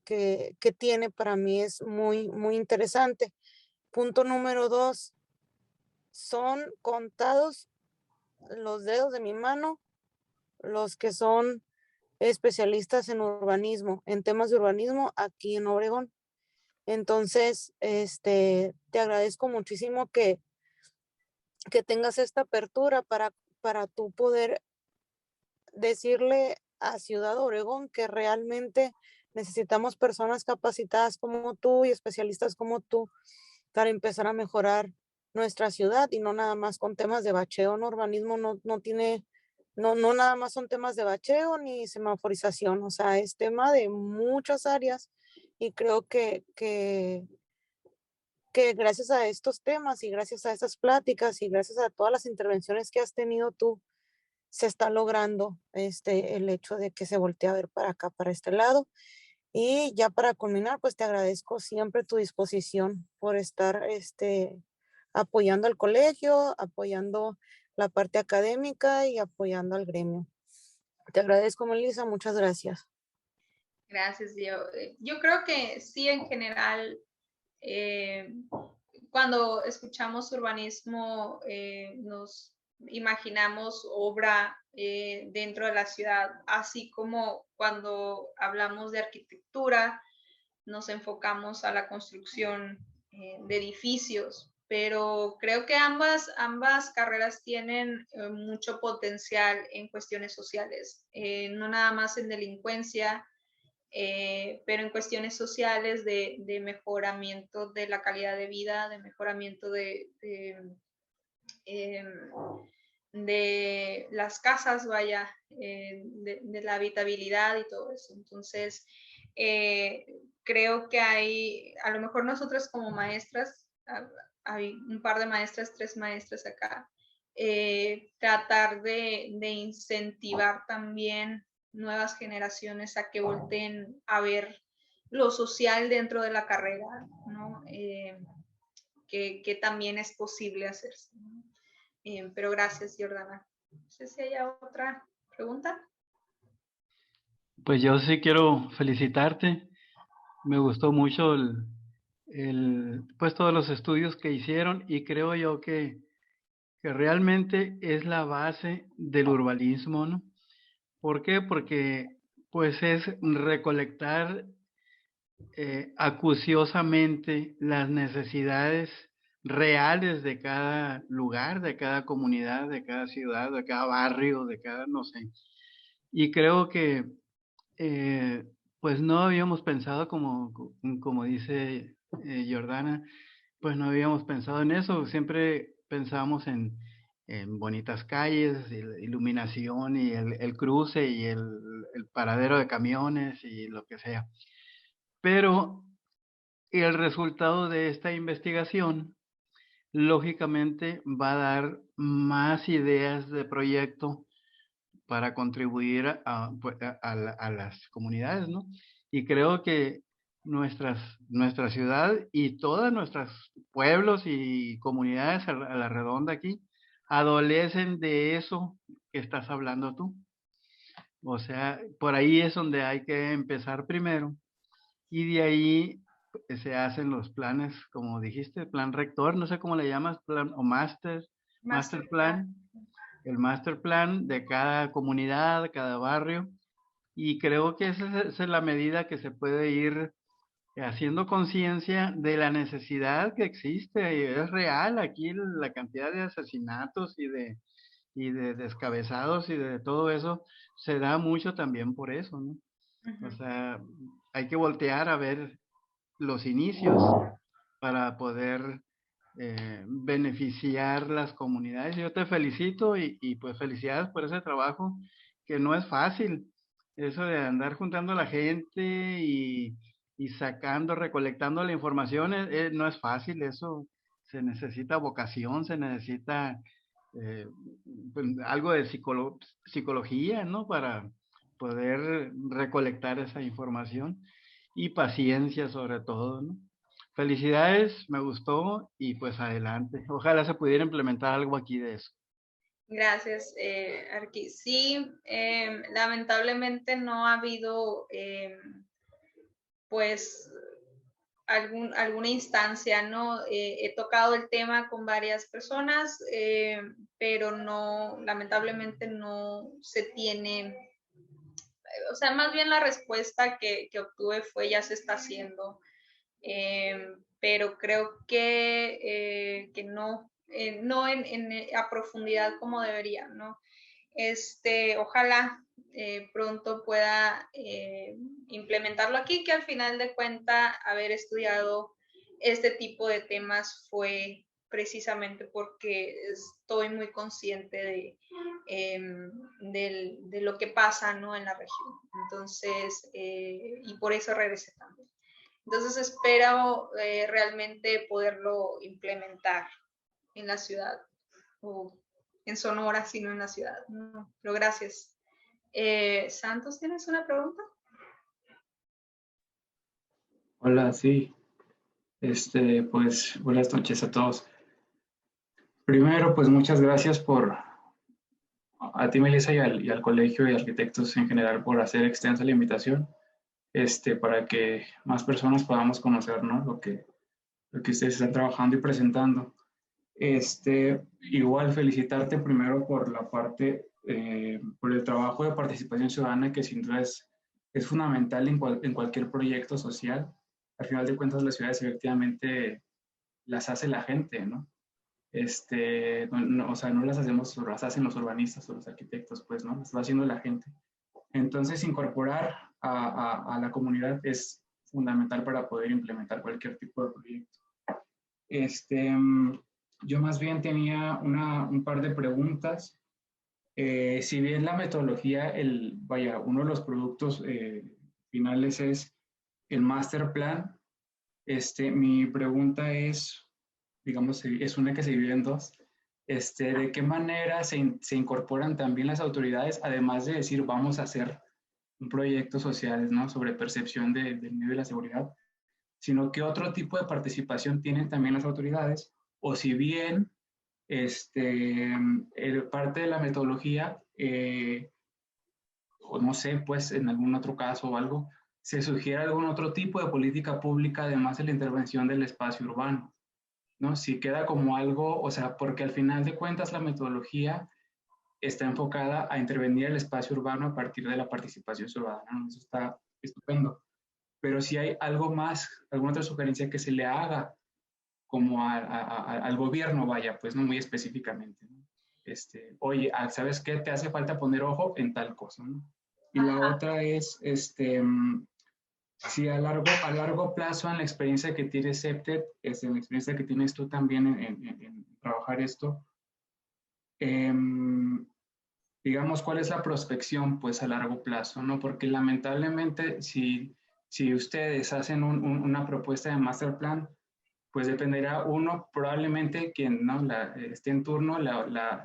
Speaker 4: tiene para mí es muy, muy interesante. Punto número 2, son contados los dedos de mi mano los que son especialistas en urbanismo, en temas de urbanismo aquí en Obregón. Entonces, te agradezco muchísimo que tengas esta apertura para tú poder decirle a Ciudad Obregón que realmente necesitamos personas capacitadas como tú y especialistas como tú para empezar a mejorar nuestra ciudad, y no nada más con temas de bacheo. No, urbanismo no tiene, no nada más son temas de bacheo ni semaforización, o sea, es tema de muchas áreas, y creo que gracias a estos temas y gracias a estas pláticas y gracias a todas las intervenciones que has tenido tú, se está logrando el hecho de que se voltee a ver para acá, para este lado. Y ya para culminar, pues te agradezco siempre tu disposición por estar apoyando al colegio, apoyando la parte académica y apoyando al gremio. Te agradezco, Melissa, muchas gracias.
Speaker 1: Gracias, yo creo que sí, en general, cuando escuchamos urbanismo, nos imaginamos obra dentro de la ciudad, así como cuando hablamos de arquitectura, nos enfocamos a la construcción de edificios, pero creo que ambas carreras tienen mucho potencial en cuestiones sociales, no nada más en delincuencia, pero en cuestiones sociales de mejoramiento de la calidad de vida, de mejoramiento de de las casas, vaya, de la habitabilidad y todo eso. Entonces, creo que hay, a lo mejor nosotras como maestras, hay un par de maestras, 3 maestras acá, tratar de incentivar también nuevas generaciones a que volteen a ver lo social dentro de la carrera, ¿no? Que también es posible hacerse, ¿no? Pero gracias, Jordana. No sé si hay otra pregunta.
Speaker 5: Pues yo sí quiero felicitarte. Me gustó mucho pues todos los estudios que hicieron y creo yo que realmente es la base del urbanismo, ¿no? ¿Por qué? Porque pues es recolectar acuciosamente las necesidades reales de cada lugar, de cada comunidad, de cada ciudad, de cada barrio, de cada, no sé. Y creo que eh, pues no habíamos pensado como dice Jordana, pues no habíamos pensado en eso, siempre pensábamos en bonitas calles, y la iluminación y el cruce y el paradero de camiones y lo que sea. Pero el resultado de esta investigación, lógicamente, va a dar más ideas de proyecto para contribuir a las comunidades, ¿no? Y creo que nuestra ciudad y todas nuestras pueblos y comunidades a la redonda aquí adolecen de eso que estás hablando tú. O sea, por ahí es donde hay que empezar primero y de ahí se hacen los planes, como dijiste, plan rector, no sé cómo le llamas, plan o master plan, el master plan de cada comunidad, cada barrio, y creo que esa es la medida que se puede ir haciendo conciencia de la necesidad que existe, y es real aquí la cantidad de asesinatos y de descabezados y de todo eso se da mucho también por eso, ¿no? O sea, hay que voltear a ver los inicios para poder beneficiar las comunidades. Yo te felicito y pues felicidades por ese trabajo que no es fácil. Eso de andar juntando a la gente y sacando, recolectando la información, no es fácil. Eso se necesita vocación, se necesita eh, pues, algo de psicología, ¿no? Para poder recolectar esa información y paciencia sobre todo, ¿no? Felicidades, me gustó y pues adelante. Ojalá se pudiera implementar algo aquí de eso.
Speaker 1: Gracias, Arqui. Sí, lamentablemente no ha habido, pues, alguna instancia, ¿no? He tocado el tema con varias personas, pero no, lamentablemente no se tiene, o sea, más bien la respuesta que obtuve fue ya se está haciendo, pero creo que no, no a profundidad como debería, ¿no? Ojalá pronto pueda implementarlo aquí, que al final de cuentas haber estudiado este tipo de temas fue precisamente porque estoy muy consciente de lo que pasa, ¿no? En la región. Entonces, y por eso regresé también. Entonces espero realmente poderlo implementar en la ciudad, o en Sonora, sino en la ciudad. No, pero gracias. Santos, ¿tienes una pregunta?
Speaker 6: Hola, sí. Pues buenas noches a todos. Primero, pues muchas gracias a ti, Melissa, y al Colegio de Arquitectos en general por hacer extensa la invitación, para que más personas podamos conocer, ¿no? Lo que ustedes están trabajando y presentando. Igual felicitarte primero por la parte, por el trabajo de participación ciudadana que sin duda es fundamental en cualquier proyecto social. Al final de cuentas, las ciudades efectivamente las hace la gente, ¿no? O sea, no las hacemos, las hacen los urbanistas o los arquitectos, pues, ¿no? Las va haciendo la gente. Entonces, incorporar a la comunidad es fundamental para poder implementar cualquier tipo de proyecto. Yo más bien tenía un par de preguntas. Si bien la metodología, uno de los productos finales es el master plan, mi pregunta es, digamos, es una que se divide en dos. ¿De qué manera se incorporan también las autoridades, además de decir vamos a hacer un proyecto social, ¿no?, sobre percepción del medio de la seguridad, sino qué otro tipo de participación tienen también las autoridades, o si bien parte de la metodología, o no sé, pues en algún otro caso o algo, se sugiere algún otro tipo de política pública además de la intervención del espacio urbano, ¿no? Si queda como algo, o sea, porque al final de cuentas la metodología está enfocada a intervenir el espacio urbano a partir de la participación ciudadana, ¿no? Eso está estupendo. Pero si hay algo más, alguna otra sugerencia que se le haga como al gobierno, vaya, pues no muy específicamente, ¿no? Oye, ¿sabes qué? Te hace falta poner ojo en tal cosa, ¿no? Y la otra es, si a largo plazo, en la experiencia que tiene CEPTED, en la experiencia que tienes tú también en trabajar esto, digamos, ¿cuál es la prospección, pues, a largo plazo, ¿no? Porque lamentablemente, si ustedes hacen una propuesta de master plan, pues dependerá uno, probablemente quien, ¿no?, esté en turno, la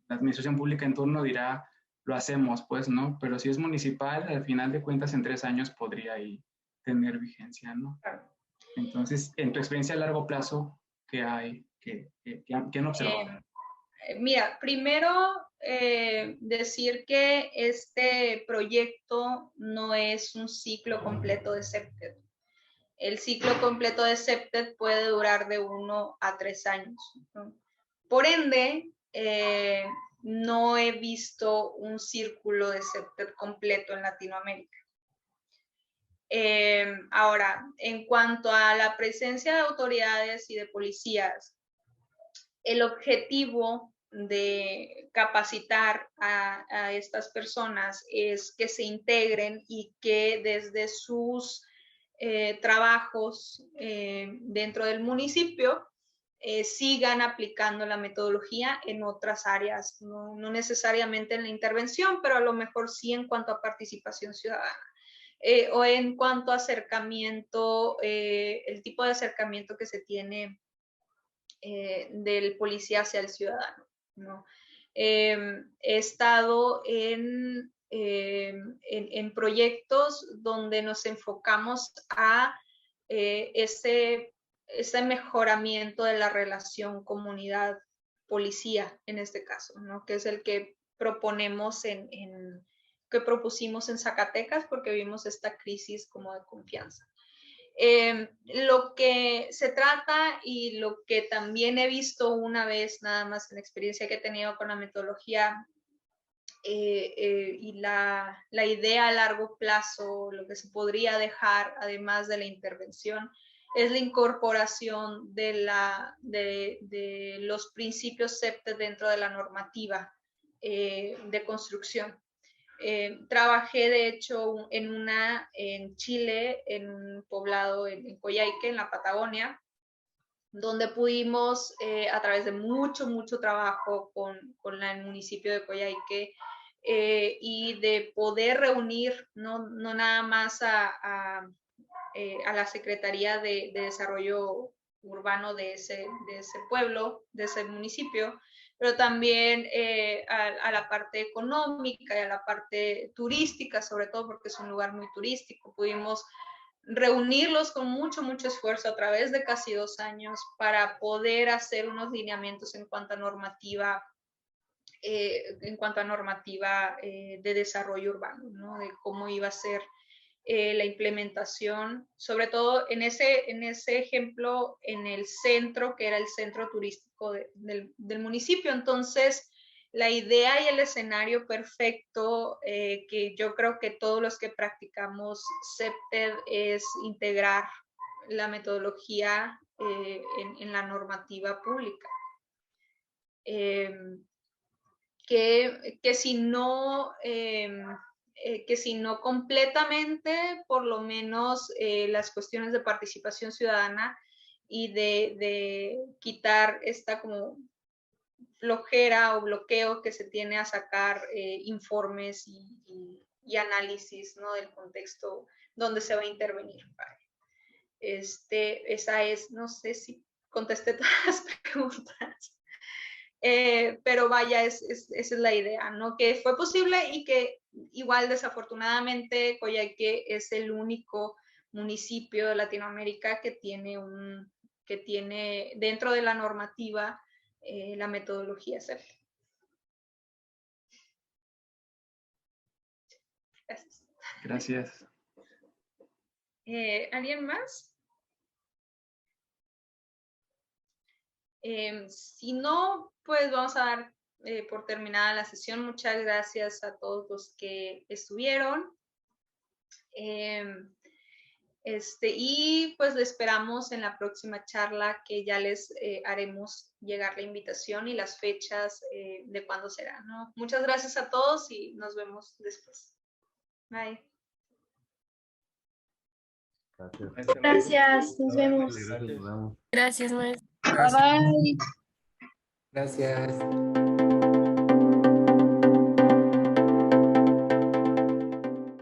Speaker 6: administración pública en turno dirá, lo hacemos, pues, ¿no? Pero si es municipal, al final de cuentas, en 3 años podría ahí tener vigencia, ¿no? Entonces, en tu experiencia a largo plazo, ¿qué hay? ¿Qué han observado?
Speaker 1: Mira, primero decir que este proyecto no es un ciclo completo de CEPTED. El ciclo completo de CEPTED puede durar de 1 a 3 años, ¿no? Por ende, no he visto un círculo de CEPTED completo en Latinoamérica. Ahora, en cuanto a la presencia de autoridades y de policías, el objetivo de capacitar a estas personas es que se integren y que desde sus trabajos dentro del municipio sigan aplicando la metodología en otras áreas, no necesariamente en la intervención, pero a lo mejor sí en cuanto a participación ciudadana. O en cuanto a acercamiento, el tipo de acercamiento que se tiene del policía hacia el ciudadano, ¿no? He estado en proyectos donde nos enfocamos a ese mejoramiento de la relación comunidad-policía, en este caso, ¿no?, que es el que proponemos que propusimos en Zacatecas, porque vimos esta crisis como de confianza. Lo que se trata y lo que también he visto una vez nada más en la experiencia que he tenido con la metodología y la idea a largo plazo, lo que se podría dejar además de la intervención, es la incorporación de los principios CEPTED dentro de la normativa de construcción. Trabajé de hecho en Chile, en un poblado en Coyhaique, en la Patagonia, donde pudimos a través de mucho trabajo con el municipio de Coyhaique y de poder reunir no nada más a la Secretaría de Desarrollo Urbano de ese pueblo, de ese municipio, pero también a la parte económica y a la parte turística, sobre todo porque es un lugar muy turístico. Pudimos reunirlos con mucho esfuerzo a través de casi 2 años para poder hacer unos lineamientos en cuanto a normativa de desarrollo urbano, ¿no?, de cómo iba a ser la implementación, sobre todo en ese ejemplo, en el centro, que era el centro turístico del municipio. Entonces, la idea y el escenario perfecto que yo creo que todos los que practicamos CEPTED es integrar la metodología en la normativa pública. Que si no completamente, por lo menos las cuestiones de participación ciudadana y de quitar esta como flojera o bloqueo que se tiene a sacar informes y análisis, ¿no? Del contexto donde se va a intervenir. Esa es, no sé si contesté todas las preguntas, pero vaya, esa es la idea, ¿no? Que fue posible y que igual desafortunadamente Coyhaique es el único municipio de Latinoamérica que tiene dentro de la normativa la metodología CEP. Gracias.
Speaker 6: Gracias.
Speaker 1: ¿Alguien más? Si no, pues vamos a dar por terminada la sesión. Muchas gracias a todos los que estuvieron. Y pues lo esperamos en la próxima charla, que ya les haremos llegar la invitación y las fechas de cuándo será, ¿no? Muchas gracias a todos y nos vemos después. Bye.
Speaker 7: Gracias, nos vemos.
Speaker 8: Gracias, nos vemos.
Speaker 7: Gracias, maestro.
Speaker 3: Bye bye.
Speaker 8: Gracias.